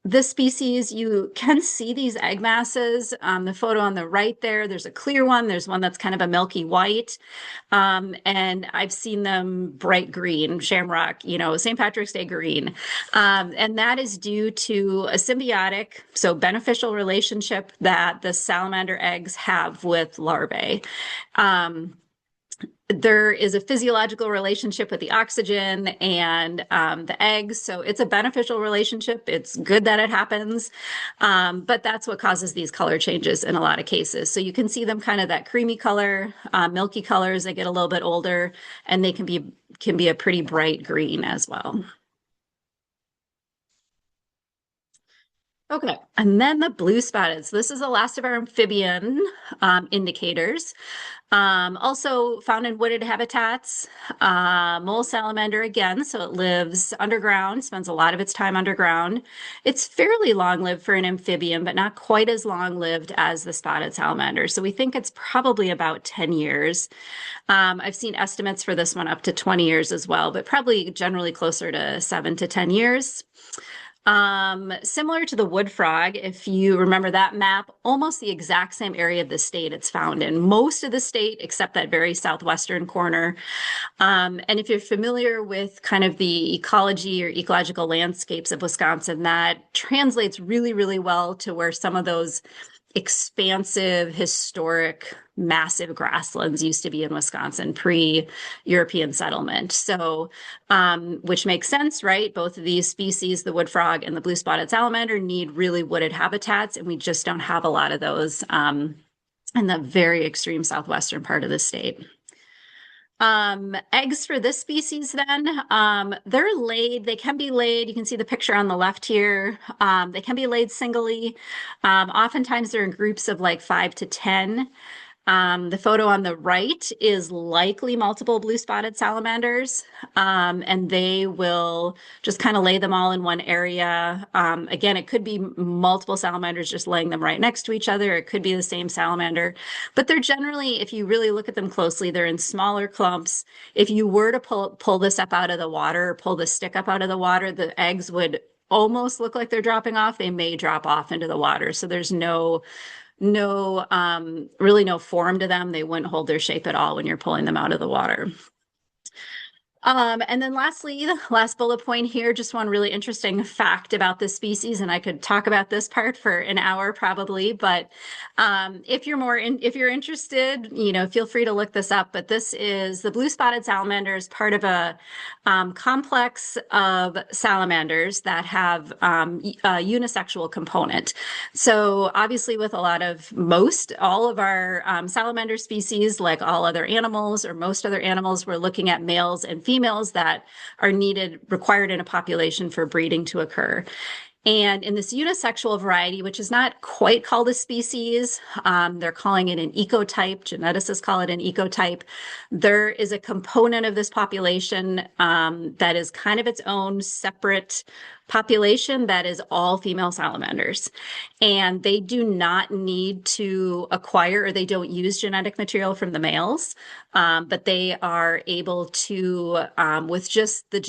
This species, you can see these egg masses. The photo on the right there's a clear one. There's one that's kind of a milky white. And I've seen them bright green, shamrock, St. Patrick's Day green. And that is due to a symbiotic, so beneficial relationship that the salamander eggs have with larvae. There is a physiological relationship with the oxygen and the eggs. So it's a beneficial relationship. It's good that it happens. But that's what causes these color changes in a lot of cases. So you can see them kind of that creamy color, milky color as they get a little bit older, and they can be a pretty bright green as well. Okay, and then the blue spotted. So this is the last of our amphibian indicators. Also found in wooded habitats, mole salamander again. So it lives underground, spends a lot of its time underground. It's fairly long-lived for an amphibian, but not quite as long-lived as the spotted salamander. So we think it's probably about 10 years. I've seen estimates for this one up to 20 years as well, but probably generally closer to 7 to 10 years. Similar to the wood frog, if you remember that map, almost the exact same area of the state it's found in. Most of the state, except that very southwestern corner. And if you're familiar with kind of the ecology or ecological landscapes of Wisconsin, that translates really, really well to where some of those expansive, historic, massive grasslands used to be in Wisconsin pre-European settlement. So, which makes sense, right? Both of these species, the wood frog and the blue spotted salamander, need really wooded habitats, and we just don't have a lot of those in the very extreme southwestern part of the state. Eggs for this species then, they're laid, they can be laid, you can see the picture on the left here. They can be laid singly. Oftentimes they're in groups of like 5 to 10. The photo on the right is likely multiple blue-spotted salamanders, and they will just kind of lay them all in one area. Again, it could be multiple salamanders just laying them right next to each other. It could be the same salamander, but they're generally, if you really look at them closely, they're in smaller clumps. If you were to pull this up out of the water, or pull the stick up out of the water, the eggs would almost look like they're dropping off. They may drop off into the water, so there's really no form to them. They wouldn't hold their shape at all when you're pulling them out of the water. And then lastly, the last bullet point here, just one really interesting fact about this species, and I could talk about this part for an hour probably, but if you're interested, feel free to look this up. But this is the blue-spotted salamander is part of a complex of salamanders that have a unisexual component. So obviously, with all of our salamander species, like all other animals or most other animals, we're looking at males and females that are required in a population for breeding to occur. And in this unisexual variety, which is not quite called a species, they're calling it an ecotype. Geneticists call it an ecotype. There is a component of this population that is kind of its own separate population that is all female salamanders. And they do not need to acquire, or they don't use genetic material from the males, but they are able to, with just the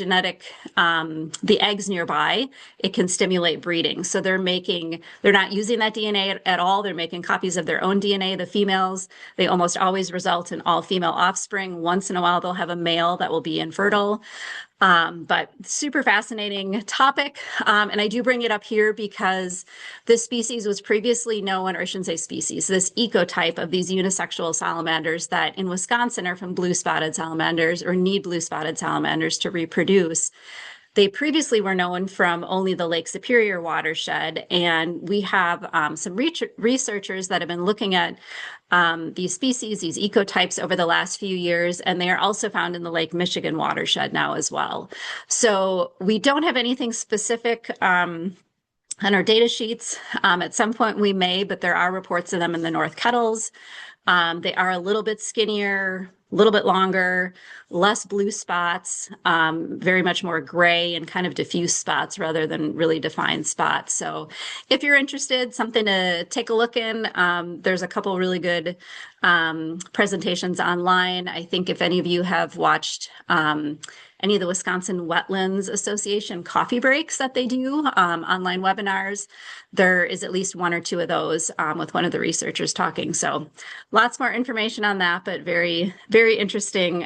the eggs nearby, it can stimulate breeding. So they're not using that DNA at all. They're making copies of their own DNA. The females, they almost always result in all female offspring. Once in a while, they'll have a male that will be infertile. But super fascinating topic. And I do bring it up here because this species was previously known, or I shouldn't say species, this ecotype of these unisexual salamanders that in Wisconsin are from blue-spotted salamanders or need blue-spotted salamanders to reproduce. They previously were known from only the Lake Superior watershed, and we have some researchers that have been looking at these species, these ecotypes over the last few years, and they are also found in the Lake Michigan watershed now as well. So we don't have anything specific on our data sheets. At some point we may, but there are reports of them in the North Kettles. They are a little bit skinnier, a little bit longer, less blue spots, very much more gray and kind of diffuse spots rather than really defined spots. So if you're interested, something to take a look in, there's a couple really good presentations online. I think if any of you have watched any of the Wisconsin Wetlands Association coffee breaks that they do, online webinars, there is at least one or two of those with one of the researchers talking. So lots more information on that, but very, very interesting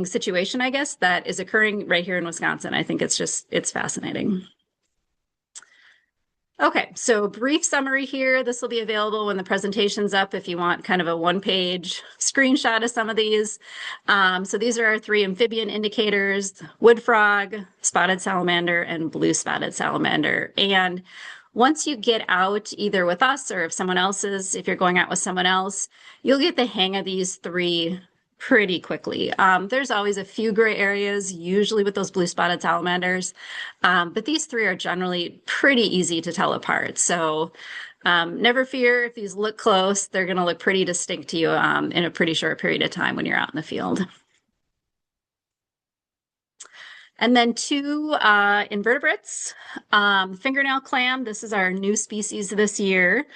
situation, I guess, that is occurring right here in Wisconsin. I think it's fascinating. Okay, so brief summary here. This will be available when the presentation's up if you want kind of a one-page screenshot of some of these. So these are our 3 amphibian indicators: wood frog, spotted salamander, and blue spotted salamander. And once you get out either with us or if you're going out with someone else, you'll get the hang of these 3 pretty quickly. There's always a few gray areas, usually with those blue spotted salamanders, but these 3 are generally pretty easy to tell apart. So never fear if these look close, they're going to look pretty distinct to you in a pretty short period of time when you're out in the field. And then 2 invertebrates, fingernail clam. This is our new species this year.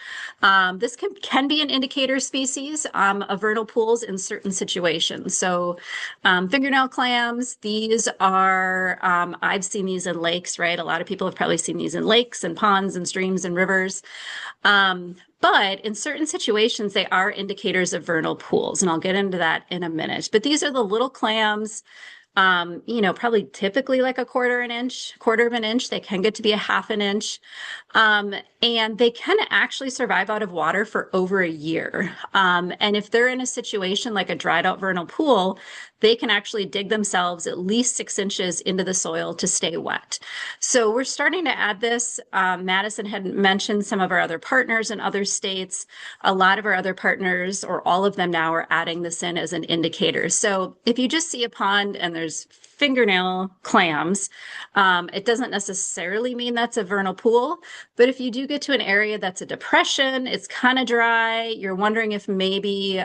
This can be an indicator species of vernal pools in certain situations. So fingernail clams, these are, I've seen these in lakes, right? A lot of people have probably seen these in lakes and ponds and streams and rivers. But in certain situations, they are indicators of vernal pools, and I'll get into that in a minute. But these are the little clams. probably typically like a quarter of an inch. They can get to be a half an inch. And they can actually survive out of water for over a year. And if they're in a situation like a dried out vernal pool, they can actually dig themselves at least 6 inches into the soil to stay wet. So we're starting to add this. Madison had mentioned some of our other partners in other states. A lot of our other partners, or all of them now, are adding this in as an indicator. So if you just see a pond and there's fingernail clams, it doesn't necessarily mean that's a vernal pool. But if you do get to an area that's a depression, it's kind of dry, you're wondering if maybe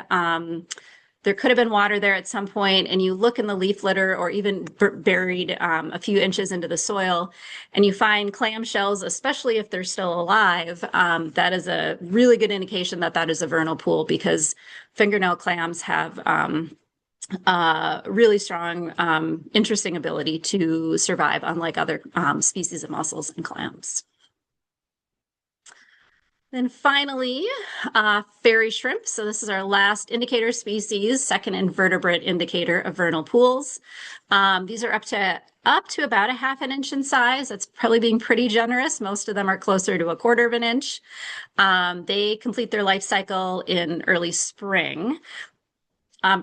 there could have been water there at some point, and you look in the leaf litter or even buried a few inches into the soil, and you find clam shells, especially if they're still alive, that is a really good indication that that is a vernal pool, because fingernail clams have really strong, interesting ability to survive, unlike other species of mussels and clams. Then finally, fairy shrimp. So this is our last indicator species, second invertebrate indicator of vernal pools. These are up to about a half an inch in size. That's probably being pretty generous. Most of them are closer to a quarter of an inch. They complete their life cycle in early spring.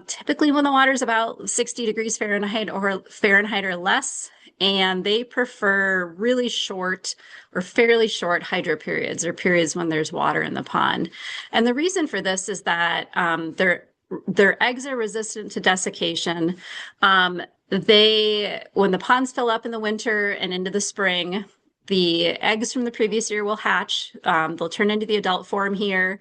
Typically when the water is about 60 degrees Fahrenheit or less, and they prefer really short or fairly short hydro periods, or periods when there's water in the pond. And the reason for this is that their eggs are resistant to desiccation. When the ponds fill up in the winter and into the spring, the eggs from the previous year will hatch. They'll turn into the adult form here.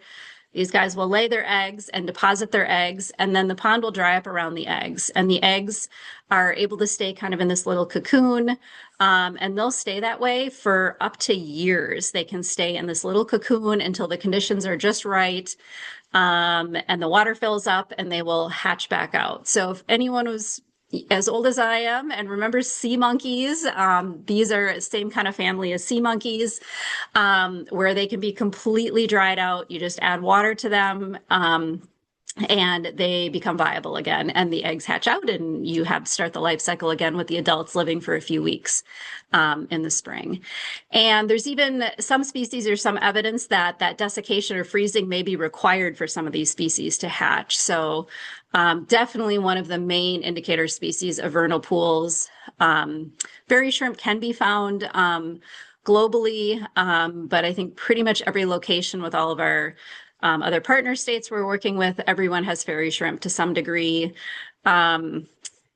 These guys will lay their eggs and deposit their eggs, and then the pond will dry up around the eggs. And the eggs are able to stay kind of in this little cocoon, and they'll stay that way for up to years. They can stay in this little cocoon until the conditions are just right, and the water fills up, and they will hatch back out. So if anyone was as old as I am and remembers sea monkeys, these are same kind of family as sea monkeys, where they can be completely dried out. You just add water to them, and they become viable again, and the eggs hatch out, and you have to start the life cycle again with the adults living for a few weeks in the spring. And there's even some species or some evidence that desiccation or freezing may be required for some of these species to hatch. So definitely one of the main indicator species of vernal pools. Fairy shrimp can be found globally, but I think pretty much every location with all of our other partner states we're working with, everyone has fairy shrimp to some degree.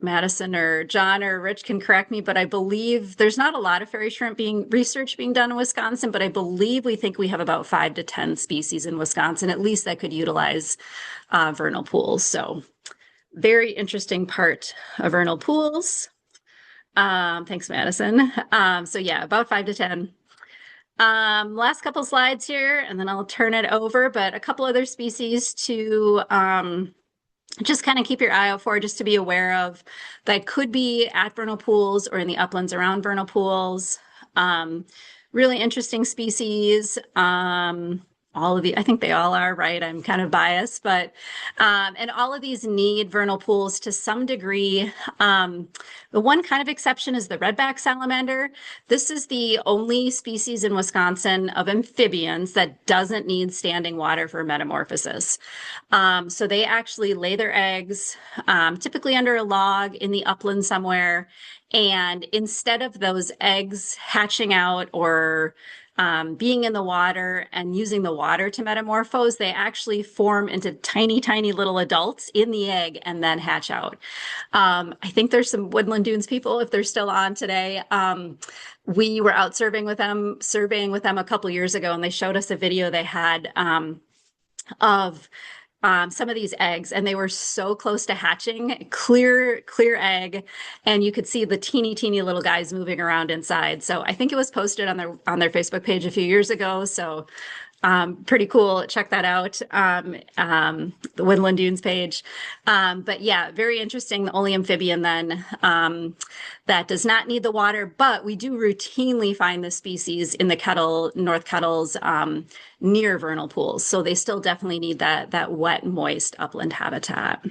Madison or John or Rich can correct me, but I believe there's not a lot of fairy shrimp research being done in Wisconsin, but I believe we think we have about 5 to 10 species in Wisconsin, at least, that could utilize vernal pools. So very interesting part of vernal pools. Thanks, Madison. So yeah, about 5 to 10. Last couple slides here, and then I'll turn it over, but a couple other species to just kind of keep your eye out for, just to be aware of, that could be at vernal pools or in the uplands around vernal pools. Really interesting species. All of the, I think they all are, right? I'm kind of biased, but, and all of these need vernal pools to some degree. The one kind of exception is the redback salamander. This is the only species in Wisconsin of amphibians that doesn't need standing water for metamorphosis. So they actually lay their eggs, typically under a log in the upland somewhere. And instead of those eggs hatching out or being in the water and using the water to metamorphose, they actually form into tiny, tiny little adults in the egg and then hatch out. I think there's some Woodland Dunes people, if they're still on today. We were out surveying with them a couple years ago, and they showed us a video they had of some of these eggs, and they were so close to hatching, clear egg, and you could see the teeny little guys moving around inside. So I think it was posted on their Facebook page a few years ago. So pretty cool. Check that out. The Woodland Dunes page. But yeah, very interesting. The only amphibian then that does not need the water, but we do routinely find this species in the North Kettles near vernal pools. So they still definitely need that wet, moist upland habitat.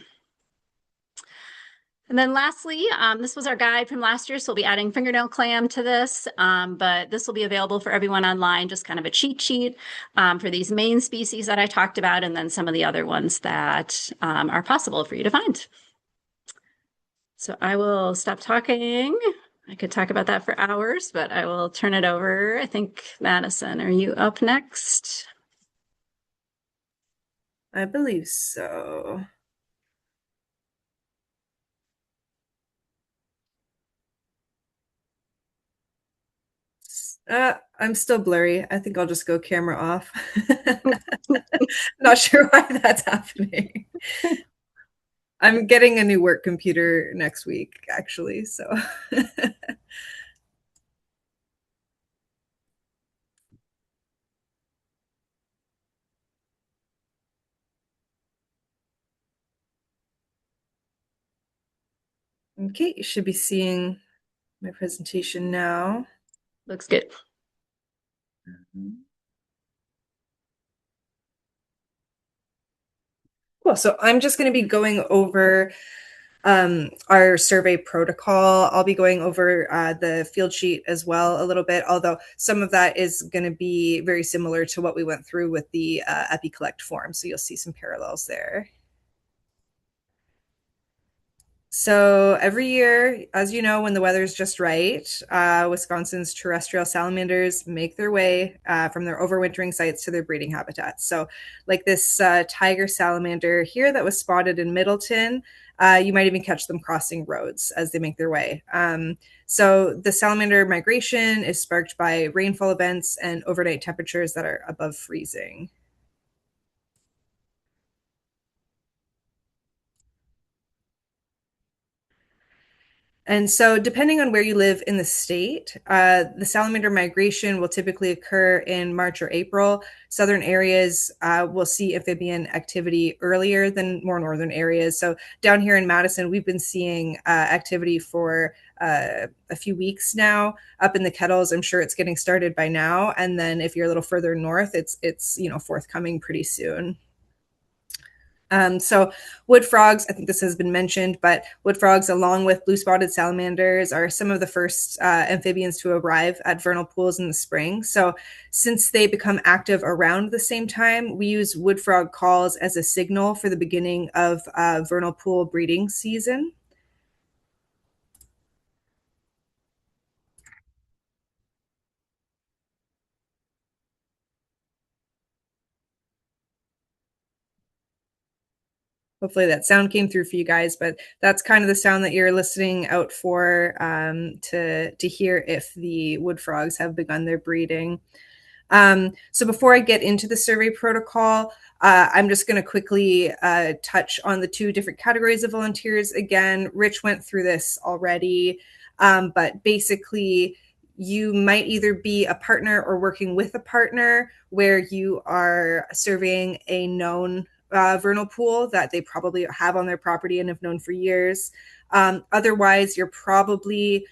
And then lastly, this was our guide from last year, so we'll be adding fingernail clam to this, but this will be available for everyone online, just kind of a cheat sheet for these main species that I talked about, and then some of the other ones that are possible for you to find. So I will stop talking. I could talk about that for hours, but I will turn it over. I think, Madison, are you up next? I believe so. I'm still blurry. I think I'll just go camera off. Not sure why that's happening. I'm getting a new work computer next week, actually, so. Okay, you should be seeing my presentation now. Looks good. Cool. So I'm just going to be going over our survey protocol. I'll be going over the field sheet as well a little bit, although some of that is going to be very similar to what we went through with the EpiCollect form. So you'll see some parallels there. So every year, as you know, when the weather's just right, Wisconsin's terrestrial salamanders make their way from their overwintering sites to their breeding habitats. So like this tiger salamander here that was spotted in Middleton, you might even catch them crossing roads as they make their way. So the salamander migration is sparked by rainfall events and overnight temperatures that are above freezing. And so, depending on where you live in the state, the salamander migration will typically occur in March or April. Southern areas will see amphibian activity earlier than more northern areas. So, down here in Madison, we've been seeing activity for a few weeks now. Up in the Kettles, I'm sure it's getting started by now. And then, if you're a little further north, it's forthcoming pretty soon. So wood frogs, I think this has been mentioned, but wood frogs, along with blue-spotted salamanders, are some of the first amphibians to arrive at vernal pools in the spring. So since they become active around the same time, we use wood frog calls as a signal for the beginning of vernal pool breeding season. Hopefully that sound came through for you guys, but that's kind of the sound that you're listening out for to hear if the wood frogs have begun their breeding. So before I get into the survey protocol, I'm just going to quickly touch on the two different categories of volunteers. Again, Rich went through this already, but basically you might either be a partner or working with a partner where you are surveying a known vernal pool that they probably have on their property and have known for years. Otherwise, you're probably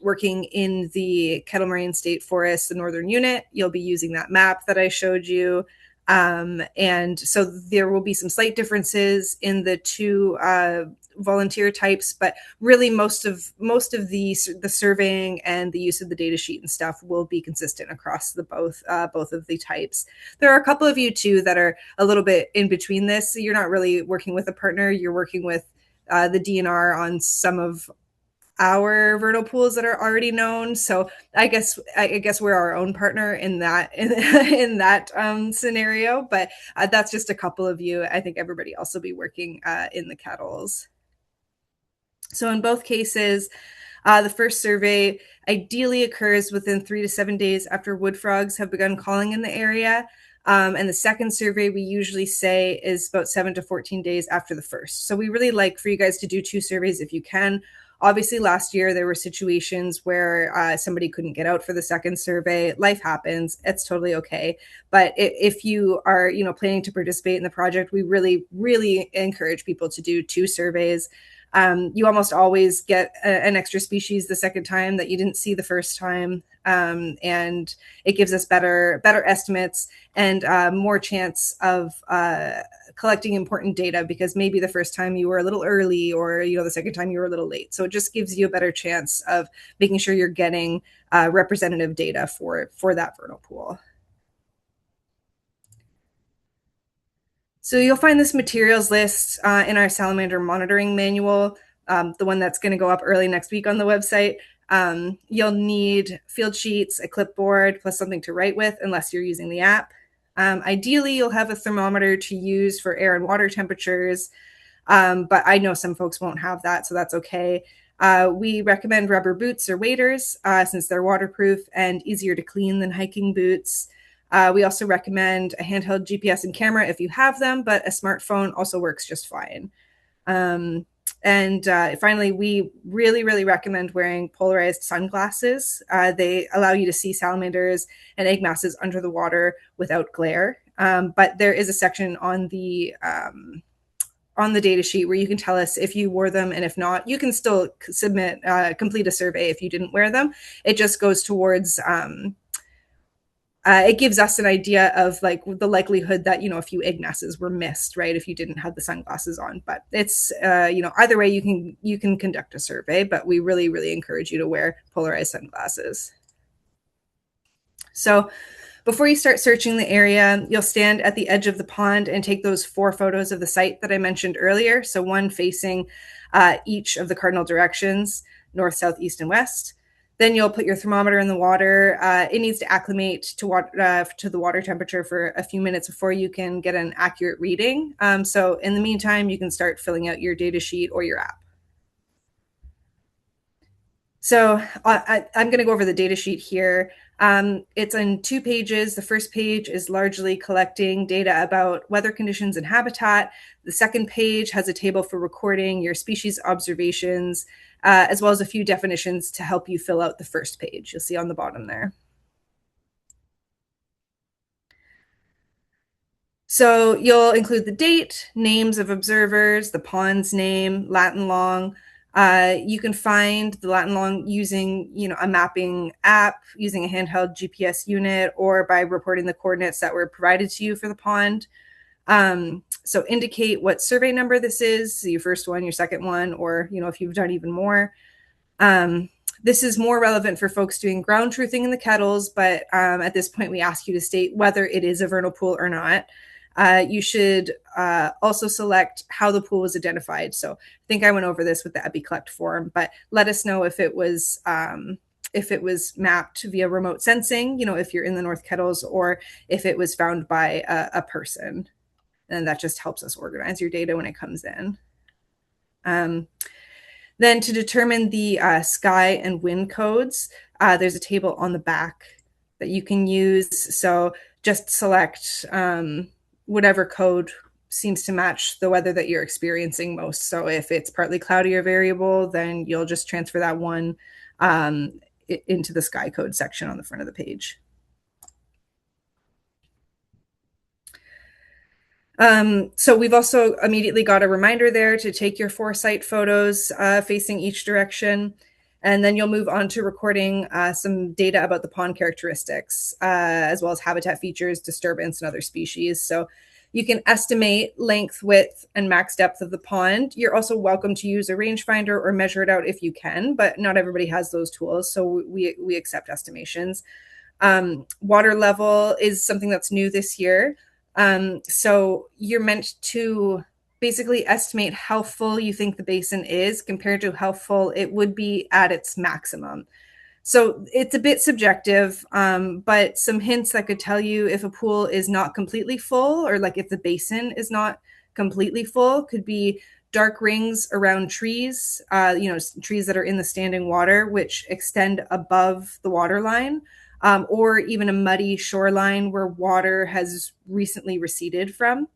working in the Kettle Moraine State Forest, the Northern Unit. You'll be using that map that I showed you. And so there will be some slight differences in the two volunteer types, but really most of the surveying and the use of the data sheet and stuff will be consistent across the both of the types. There are a couple of you too that are a little bit in between this. So you're not really working with a partner, you're working with the DNR on some of our vernal pools that are already known. So I guess we're our own partner in that in that scenario. But that's just a couple of you. I think everybody else will be working in the kettles. So in both cases, the first survey ideally occurs within 3 to 7 days after wood frogs have begun calling in the area. And the second survey we usually say is about 7 to 14 days after the first. So we really like for you guys to do 2 surveys if you can. Obviously, last year there were situations where somebody couldn't get out for the second survey. Life happens; it's totally okay. But if you are, planning to participate in the project, we really, really encourage people to do 2 surveys. You almost always get an extra species the second time that you didn't see the first time. And it gives us better estimates and more chance of collecting important data, because maybe the first time you were a little early, or the second time you were a little late. So it just gives you a better chance of making sure you're getting representative data for that vernal pool. So you'll find this materials list in our salamander monitoring manual, the one that's going to go up early next week on the website. You'll need field sheets, a clipboard, plus something to write with, unless you're using the app. Ideally, you'll have a thermometer to use for air and water temperatures, but I know some folks won't have that, so that's okay. We recommend rubber boots or waders since they're waterproof and easier to clean than hiking boots. We also recommend a handheld GPS and camera if you have them, but a smartphone also works just fine. And finally, we really recommend wearing polarized sunglasses. They allow you to see salamanders and egg masses under the water without glare. But there is a section on the data sheet where you can tell us if you wore them, and if not, you can still complete a survey if you didn't wear them. It just goes towards it gives us an idea of like the likelihood that a few egg masses were missed, right, if you didn't have the sunglasses on. But it's either way you can conduct a survey, but we really encourage you to wear polarized sunglasses. So before you start searching the area, you'll stand at the edge of the pond and take those 4 photos of the site that I mentioned earlier. So one facing each of the cardinal directions, north, south, east, and west. Then you'll put your thermometer in the water. It needs to acclimate to the water temperature for a few minutes before you can get an accurate reading. So in the meantime, you can start filling out your data sheet or your app. So I'm going to go over the data sheet here. It's on 2 pages. The first page is largely collecting data about weather conditions and habitat. The second page has a table for recording your species observations, as well as a few definitions to help you fill out the first page. You'll see on the bottom there. So you'll include the date, names of observers, the pond's name, Latin long. You can find the Latin long using, a mapping app, using a handheld GPS unit, or by reporting the coordinates that were provided to you for the pond. So indicate what survey number this is, so your first one, your second one, or, if you've done even more. This is more relevant for folks doing ground truthing in the kettles, but at this point, we ask you to state whether it is a vernal pool or not. You should also select how the pool was identified. So I think I went over this with the EpiCollect form, but let us know if it was mapped via remote sensing, if you're in the North Kettles, or if it was found by a person. And that just helps us organize your data when it comes in. Then to determine the sky and wind codes, there's a table on the back that you can use. So just select whatever code seems to match the weather that you're experiencing most. So if it's partly cloudy or variable, then you'll just transfer that one into the sky code section on the front of the page. So we've also immediately got a reminder there to take your 4 site photos facing each direction. And then you'll move on to recording some data about the pond characteristics, as well as habitat features, disturbance, and other species. So you can estimate length, width, and max depth of the pond. You're also welcome to use a rangefinder or measure it out if you can, but not everybody has those tools, so we accept estimations. Water level is something that's new this year. So you're meant to basically estimate how full you think the basin is compared to how full it would be at its maximum. So it's a bit subjective, but some hints that could tell you if a pool is not completely full, or like if the basin is not completely full, could be dark rings around trees, trees that are in the standing water, which extend above the water line. Or even a muddy shoreline where water has recently receded from.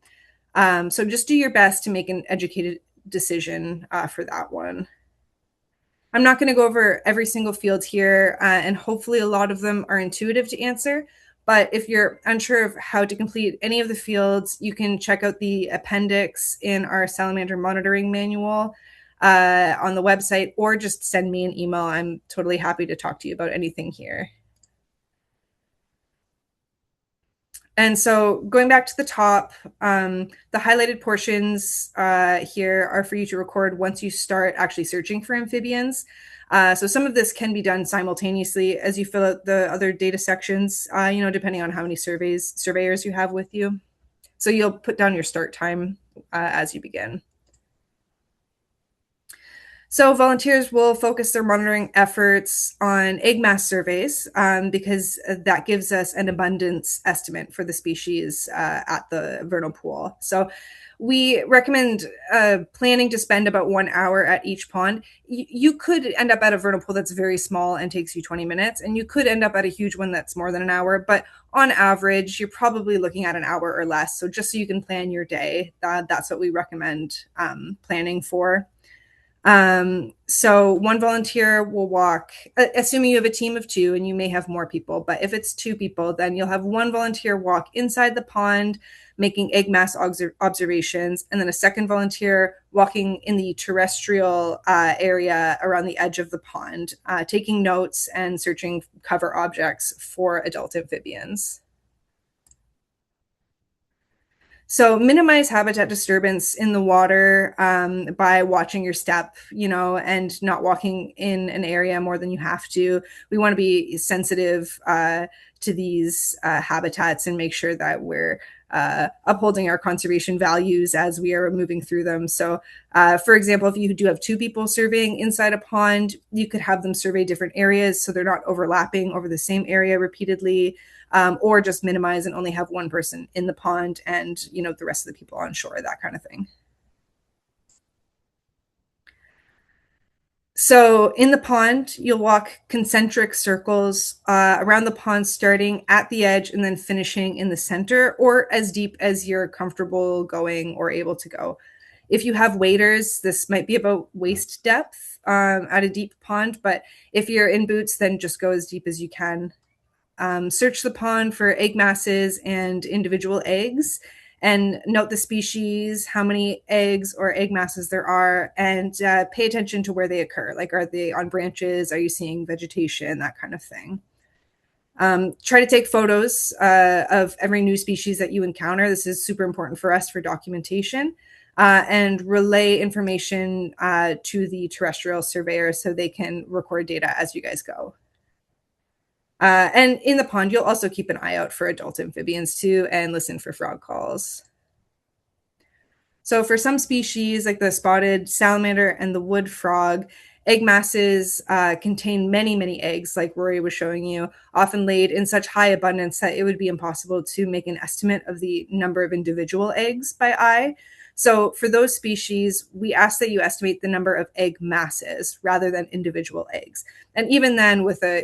So just do your best to make an educated decision for that one. I'm not going to go over every single field here, and hopefully a lot of them are intuitive to answer. But if you're unsure of how to complete any of the fields, you can check out the appendix in our salamander monitoring manual. on the website, or just send me an email. I'm totally happy to talk to you about anything here. And so going back to the top, the highlighted portions here are for you to record once you start actually searching for amphibians. So some of this can be done simultaneously as you fill out the other data sections, depending on how many surveyors you have with you. So you'll put down your start time as you begin. So volunteers will focus their monitoring efforts on egg mass surveys because that gives us an abundance estimate for the species at the vernal pool. So we recommend planning to spend about 1 hour at each pond. You could end up at a vernal pool that's very small and takes you 20 minutes, and you could end up at a huge one that's more than an hour, but on average, you're probably looking at an hour or less. So just so you can plan your day, that's what we recommend planning for. So one volunteer will walk, assuming you have a team of 2, and you may have more people, but if it's 2 people, then you'll have one volunteer walk inside the pond, making egg mass observations, and then a second volunteer walking in the terrestrial area around the edge of the pond, taking notes and searching cover objects for adult amphibians. So minimize habitat disturbance in the water by watching your step, and not walking in an area more than you have to. We want to be sensitive to these habitats and make sure that we're upholding our conservation values as we are moving through them. So, for example, if you do have 2 people surveying inside a pond, you could have them survey different areas so they're not overlapping over the same area repeatedly. Or just minimize and only have one person in the pond and, the rest of the people on shore, that kind of thing. So in the pond, you'll walk concentric circles around the pond, starting at the edge and then finishing in the center, or as deep as you're comfortable going or able to go. If you have waders, this might be about waist depth at a deep pond, but if you're in boots, then just go as deep as you can. Search the pond for egg masses and individual eggs, and note the species, how many eggs or egg masses there are, and pay attention to where they occur. Like, are they on branches? Are you seeing vegetation? That kind of thing. Try to take photos of every new species that you encounter. This is super important for us for documentation. And relay information to the terrestrial surveyor so they can record data as you guys go. And in the pond, you'll also keep an eye out for adult amphibians too, and listen for frog calls. So for some species, like the spotted salamander and the wood frog, egg masses contain many, many eggs, like Rory was showing you, often laid in such high abundance that it would be impossible to make an estimate of the number of individual eggs by eye. So for those species, we ask that you estimate the number of egg masses rather than individual eggs. And even then, with a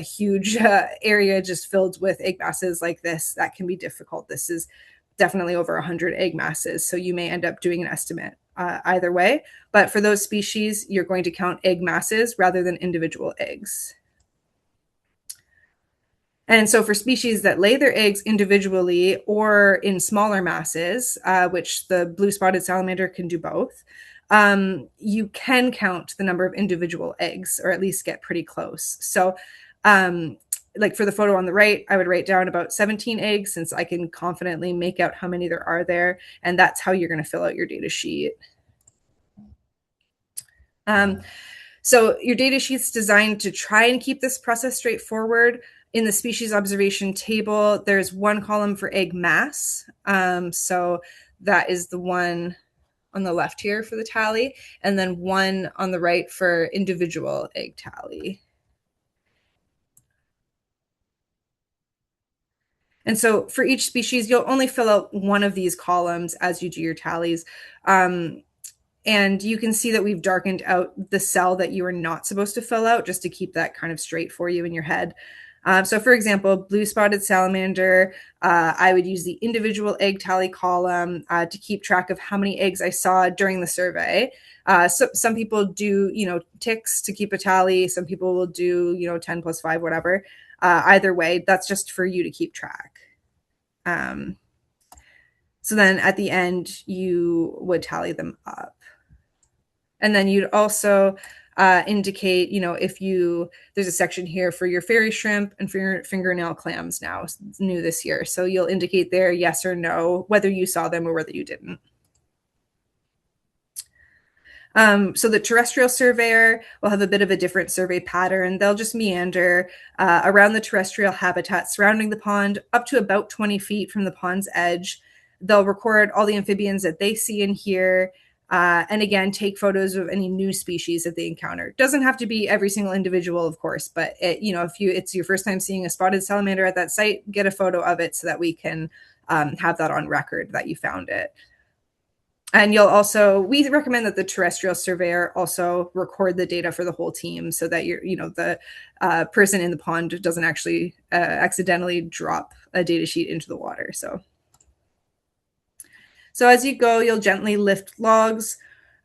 huge area just filled with egg masses like this, that can be difficult. This is definitely over 100 egg masses, so you may end up doing an estimate either way. But for those species, you're going to count egg masses rather than individual eggs. And so for species that lay their eggs individually or in smaller masses, which the blue spotted salamander can do both, you can count the number of individual eggs, or at least get pretty close. So like for the photo on the right, I would write down about 17 eggs, since I can confidently make out how many there are there. And that's how you're going to fill out your data sheet. So your data sheet's designed to try and keep this process straightforward. In the species observation table, there's one column for egg mass. So that is the one on the left here for the tally, and then one on the right for individual egg tally. And so for each species, you'll only fill out one of these columns as you do your tallies. And you can see that we've darkened out the cell that you are not supposed to fill out, just to keep that kind of straight for you in your head. So for example, blue spotted salamander, I would use the individual egg tally column to keep track of how many eggs I saw during the survey. So some people do, ticks to keep a tally. Some people will do, 10 plus 5, whatever. Either way, that's just for you to keep track. So then at the end, you would tally them up. And then you'd also indicate, if there's a section here for your fairy shrimp and for your fingernail clams now, it's new this year. So you'll indicate there yes or no, whether you saw them or whether you didn't. So the terrestrial surveyor will have a bit of a different survey pattern. They'll just meander around the terrestrial habitat surrounding the pond up to about 20 feet from the pond's edge. They'll record all the amphibians that they see and hear, and again, take photos of any new species that they encounter. Doesn't have to be every single individual, of course, but if it's your first time seeing a spotted salamander at that site, get a photo of it so that we can have that on record that you found it. And we recommend that the terrestrial surveyor also record the data for the whole team so that the person in the pond doesn't actually accidentally drop a data sheet into the water. So as you go, you'll gently lift logs,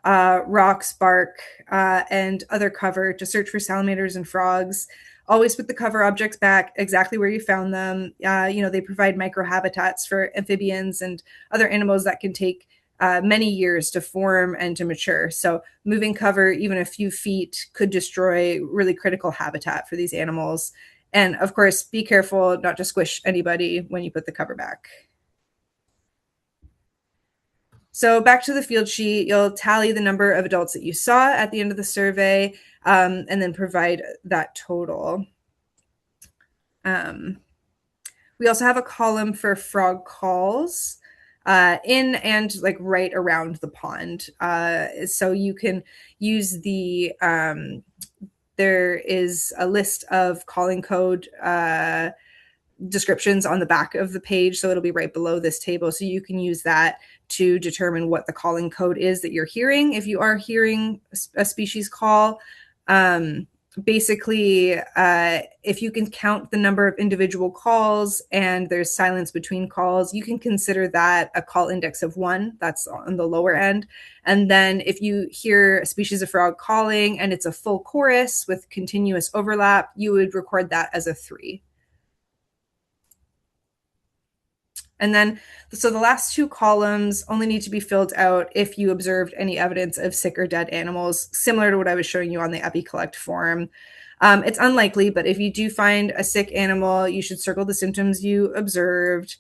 rocks, bark, and other cover to search for salamanders and frogs. Always put the cover objects back exactly where you found them. They provide microhabitats for amphibians and other animals that can take many years to form and to mature. So moving cover even a few feet could destroy really critical habitat for these animals. And of course, be careful not to squish anybody when you put the cover back. So back to the field sheet, you'll tally the number of adults that you saw at the end of the survey, and then provide that total. We also have a column for frog calls in and right around the pond. So you can use there is a list of calling code descriptions on the back of the page. So it'll be right below this table. So you can use that to determine what the calling code is that you're hearing. If you are hearing a species call, basically, if you can count the number of individual calls and there's silence between calls, you can consider that a call index of 1. That's on the lower end. And then if you hear a species of frog calling and it's a full chorus with continuous overlap, you would record that as a 3. And then, so the last 2 columns only need to be filled out if you observed any evidence of sick or dead animals, similar to what I was showing you on the EpiCollect form. It's unlikely, but if you do find a sick animal, you should circle the symptoms you observed,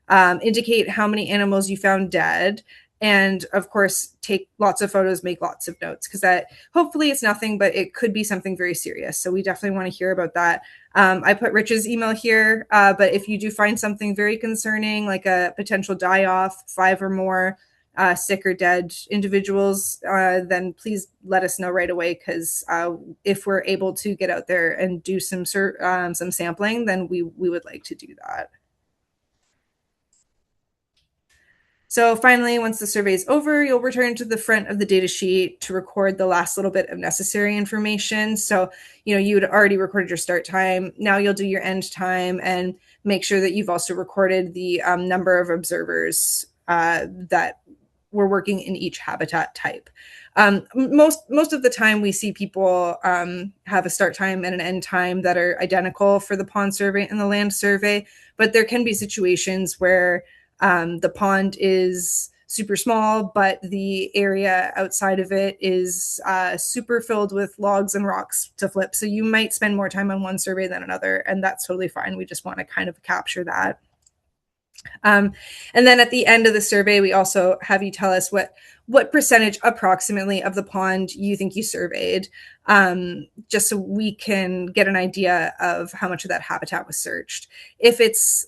indicate how many animals you found dead, and of course, take lots of photos, make lots of notes, because that hopefully it's nothing, but it could be something very serious. So we definitely want to hear about that. I put Rich's email here, but if you do find something very concerning, like a potential die-off, 5 or more sick or dead individuals, then please let us know right away, because if we're able to get out there and do some sampling, then we would like to do that. So finally, once the survey is over, you'll return to the front of the data sheet to record the last little bit of necessary information. So, you had already recorded your start time. Now you'll do your end time and make sure that you've also recorded the number of observers that were working in each habitat type. Most of the time we see people have a start time and an end time that are identical for the pond survey and the land survey, but there can be situations where the pond is super small, but the area outside of it is super filled with logs and rocks to flip. So you might spend more time on one survey than another, and that's totally fine. We just want to kind of capture that. And then at the end of the survey, we also have you tell us what percentage approximately of the pond you think you surveyed, just so we can get an idea of how much of that habitat was searched. If it's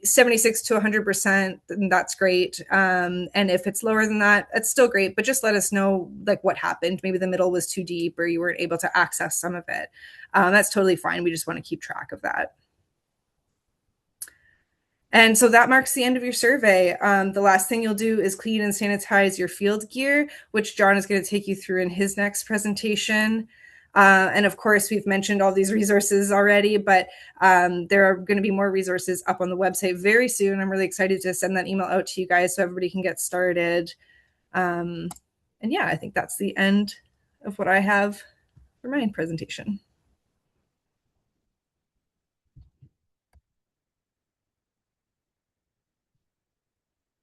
76 to 100%, then that's great. And if it's lower than that, it's still great, but just let us know what happened. Maybe the middle was too deep or you weren't able to access some of it. That's totally fine. We just want to keep track of that. And so that marks the end of your survey. The last thing you'll do is clean and sanitize your field gear, which John is going to take you through in his next presentation. And of course, we've mentioned all these resources already, but there are going to be more resources up on the website very soon. I'm really excited to send that email out to you guys so everybody can get started. And yeah, I think that's the end of what I have for my presentation.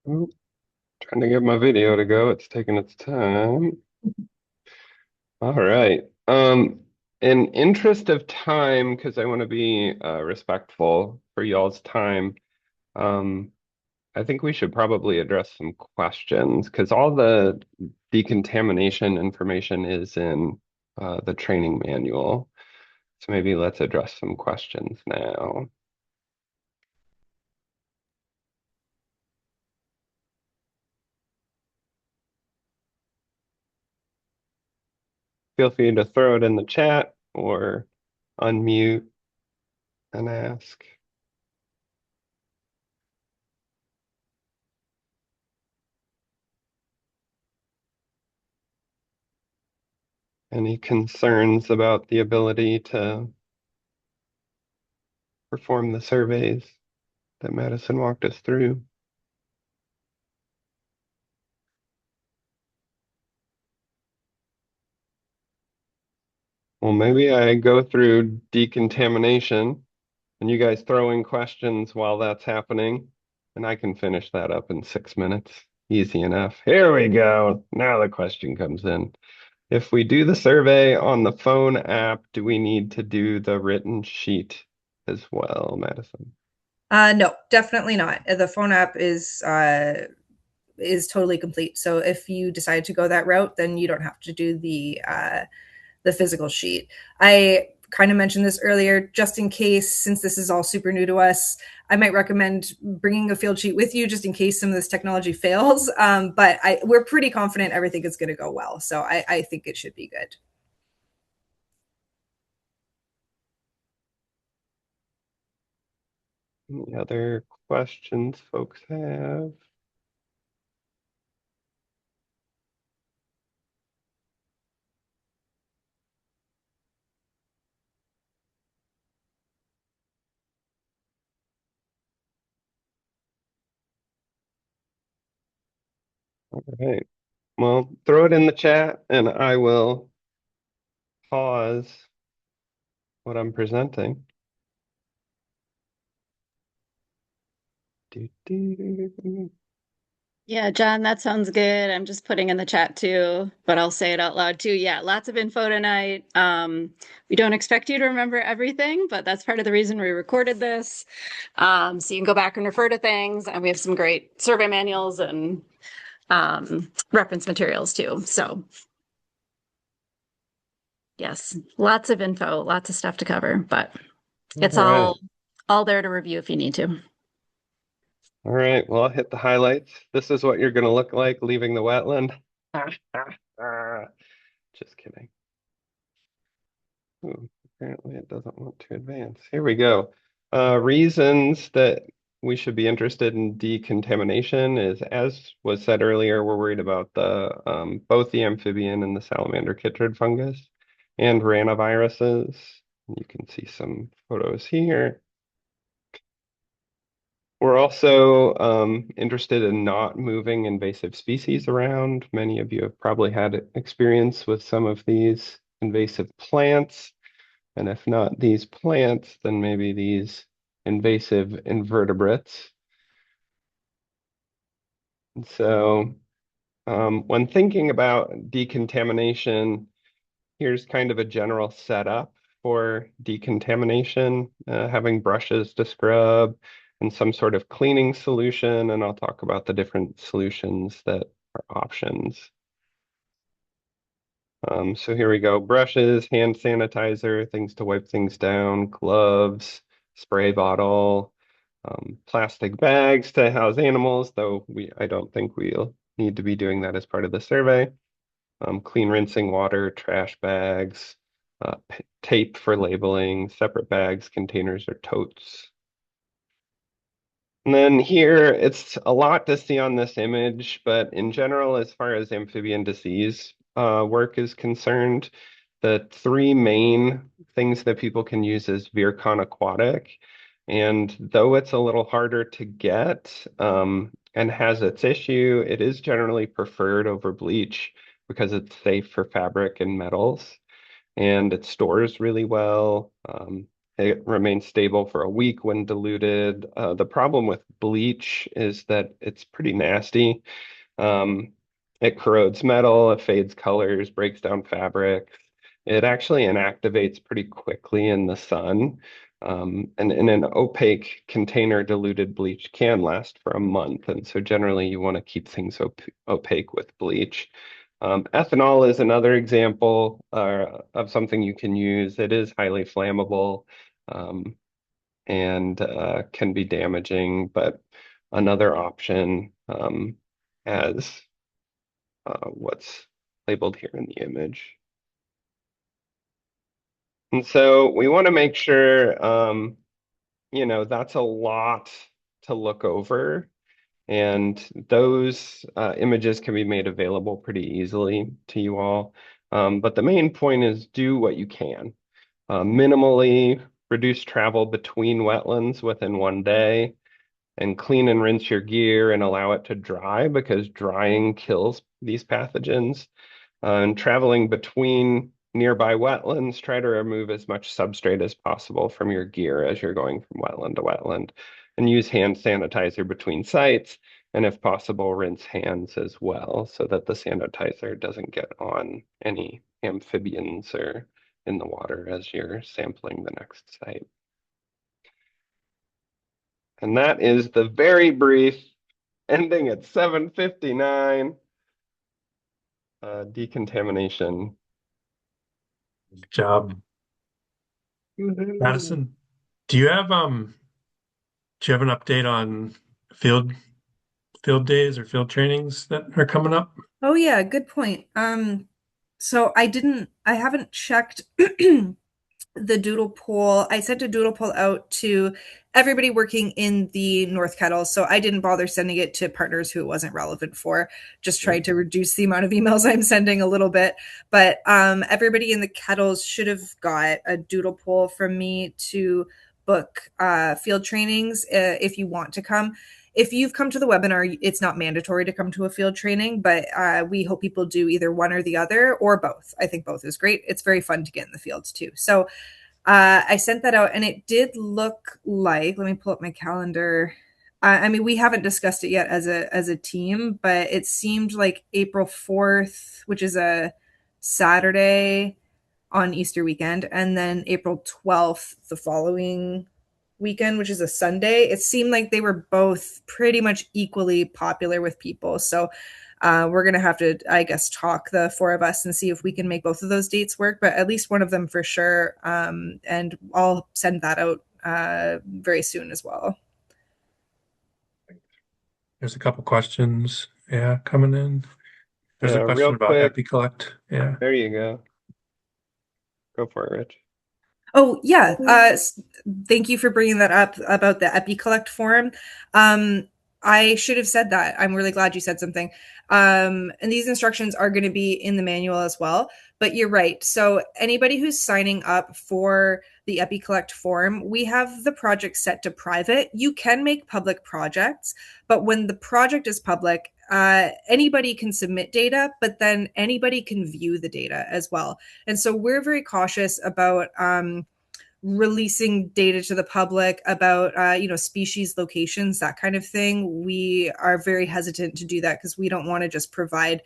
Oh, trying to get my video to go. It's taking its time. All right. In interest of time, because I want to be respectful for y'all's time, um, I think we should probably address some questions because all the decontamination information is in the training manual. So maybe let's address some questions now. Feel free to throw it in the chat or unmute and ask. Any concerns about the ability to perform the surveys that Madison walked us through? Well, maybe I go through decontamination and you guys throw in questions while that's happening, and I can finish that up in 6 minutes. Easy enough. Here we go. Now the question comes in. If we do the survey on the phone app, do we need to do the written sheet as well, Madison? No, definitely not. The phone app is totally complete. So if you decide to go that route, then you don't have to do the physical sheet. I kind of mentioned this earlier, just in case, since this is all super new to us, I might recommend bringing a field sheet with you just in case some of this technology fails. But we're pretty confident everything is going to go well. So I think it should be good. Any other questions folks have? All right. Well, throw it in the chat and I will pause what I'm presenting. Do, do, do. Yeah, John, that sounds good. I'm just putting in the chat too, but I'll say it out loud too. Yeah, lots of info tonight. We don't expect you to remember everything, but that's part of the reason we recorded this. So you can go back and refer to things, and we have some great survey manuals and reference materials too. So yes, lots of info, lots of stuff to cover, but it's All right. all there to review if you need to. All right, well, I'll hit the highlights. This is what you're going to look like leaving the wetland. Just kidding. Ooh, apparently it doesn't want to advance. Here we go. Reasons that we should be interested in decontamination is, as was said earlier, we're worried about the both the amphibian and the salamander chytrid fungus and ranaviruses. You can see some photos here. We're also interested in not moving invasive species around. Many of you have probably had experience with some of these invasive plants. And if not these plants, then maybe these invasive invertebrates. And so when thinking about decontamination, here's kind of a general setup for decontamination, having brushes to scrub and some sort of cleaning solution. And I'll talk about the different solutions that are options. So here we go. Brushes, hand sanitizer, things to wipe things down, gloves, spray bottle, plastic bags to house animals, though I don't think we'll need to be doing that as part of the survey. Clean rinsing water, trash bags, tape for labeling, separate bags, containers, or totes. And then here, it's a lot to see on this image, but in general, as far as amphibian disease work is concerned, the three main things that people can use is Vircon aquatic. And though it's a little harder to get and has its issue, it is generally preferred over bleach because it's safe for fabric and metals and it stores really well. It remains stable for a week when diluted. The problem with bleach is that it's pretty nasty. It corrodes metal, it fades colors, breaks down fabrics. It actually inactivates pretty quickly in the sun. And in an opaque container, diluted bleach can last for a month. And so generally you want to keep things opaque with bleach. Ethanol is another example of something you can use. It is highly flammable and can be damaging, but another option as what's labeled here in the image. And so we want to make sure, that's a lot to look over. And those images can be made available pretty easily to you all. But the main point is do what you can. Minimally reduce travel between wetlands within one day, and clean and rinse your gear and allow it to dry because drying kills these pathogens. And traveling between nearby wetlands, try to remove as much substrate as possible from your gear as you're going from wetland to wetland. And use hand sanitizer between sites, and if possible, rinse hands as well so that the sanitizer doesn't get on any amphibians or in the water as you're sampling the next site. And that is the very brief, ending at 7:59, decontamination. Good job. Madison, do you have an update on field days or field trainings that are coming up? Oh yeah, good point. So I haven't checked the doodle poll. I sent a doodle poll out to everybody working in the North Kettles. So I didn't bother sending it to partners who it wasn't relevant for. Just tried to reduce the amount of emails I'm sending a little bit. But everybody in the Kettles should have got a doodle poll from me to book field trainings if you want to come. If you've come to the webinar, it's not mandatory to come to a field training, but we hope people do either one or the other or both. I think both is great. It's very fun to get in the fields too. So I sent that out, and it did look like, let me pull up my calendar. I mean, we haven't discussed it yet as a team, but it seemed like April 4th, which is a Saturday on Easter weekend, and then April 12th, the following weekend, which is a Sunday. It seemed like they were both pretty much equally popular with people. So we're going to have to, I guess, talk the four of us and see if we can make both of those dates work, but at least one of them for sure. And I'll send that out very soon as well. There's a couple questions, coming in. There's a question real about quick. EpiCollect. Yeah. There you go. Go for it, Rich. Oh, yeah. Thank you for bringing that up about the EpiCollect forum. I should have said that. I'm really glad you said something. And these instructions are going to be in the manual as well. But you're right. So anybody who's signing up for the EpiCollect forum, we have the project set to private. You can make public projects, but when the project is public, anybody can submit data, but then anybody can view the data as well. And so we're very cautious about releasing data to the public about species locations, that kind of thing. We are very hesitant to do that because we don't want to just provide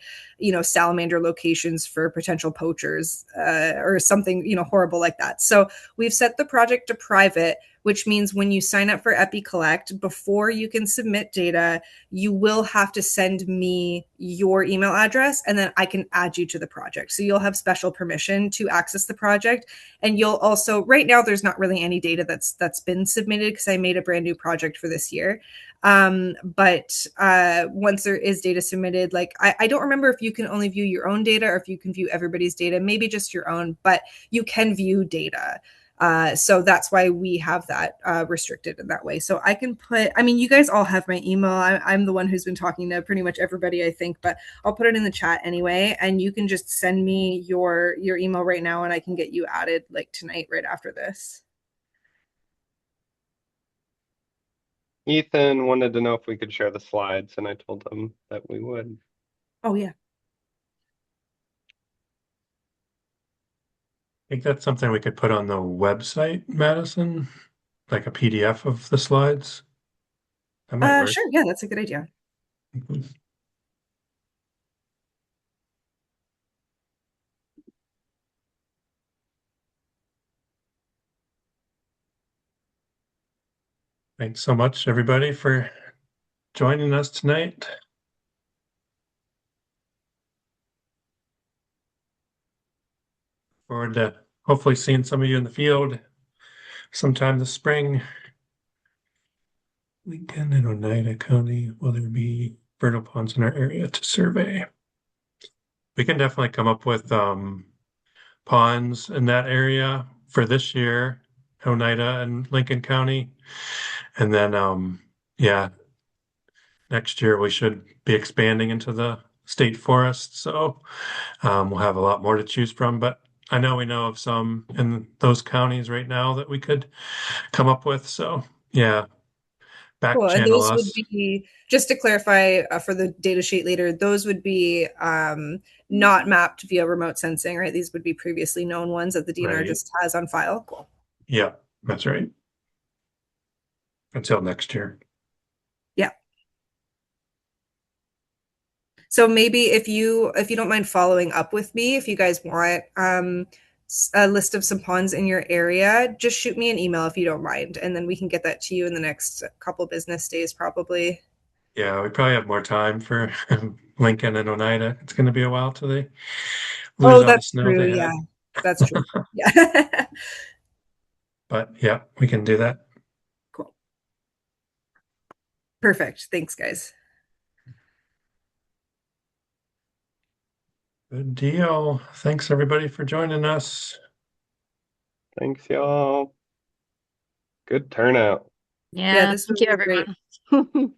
salamander locations for potential poachers or something horrible like that. So we've set the project to private, which means when you sign up for EpiCollect, before you can submit data, you will have to send me your email address, and then I can add you to the project. So you'll have special permission to access the project. And you'll also, right now, there's not really any data that's been submitted because I made a brand new project for this year. But once there is data submitted, like I don't remember if you can only view your own data or if you can view everybody's data, maybe just your own, but you can view data. So that's why we have that restricted in that way. So I can you guys all have my email. I'm the one who's been talking to pretty much everybody, I think, but I'll put it in the chat anyway. And you can just send me your email right now and I can get you added like tonight, right after this. Ethan wanted to know if we could share the slides, and I told him that we would. Oh, yeah. I think that's something we could put on the website, Madison, like a PDF of the slides. That might work. Sure. Yeah, that's a good idea. Thanks so much, everybody, for joining us tonight. Forward to hopefully seeing some of you in the field sometime this spring. Lincoln and Oneida County, will there be vernal ponds in our area to survey? We can definitely come up with ponds in that area for this year, Oneida and Lincoln County. And then yeah, next year we should be expanding into the state forest. So we'll have a lot more to choose from. But I know we know of some in those counties right now that we could come up with. So yeah, back Cool. And channel those would us. be, just to clarify for the data sheet later, those would be not mapped via remote sensing, right? These would be previously known ones that the DNR Right. just has on file. Cool. Yeah, that's right. Until next year. Yeah. So maybe if you don't mind following up with me, if you guys want a list of some ponds in your area, just shoot me an email if you don't mind, and then we can get that to you in the next couple business days, probably. Yeah, we probably have more time for Lincoln and Oneida. It's going to be a while till they Oh, lose all the that's snow true. they Yeah, had. that's true. Yeah. But yeah, we can do that. Cool. Perfect. Thanks, guys. Good deal. Thanks everybody for joining us. Thanks, y'all. Good turnout. Yeah, Yeah, this thank was you, great. everyone.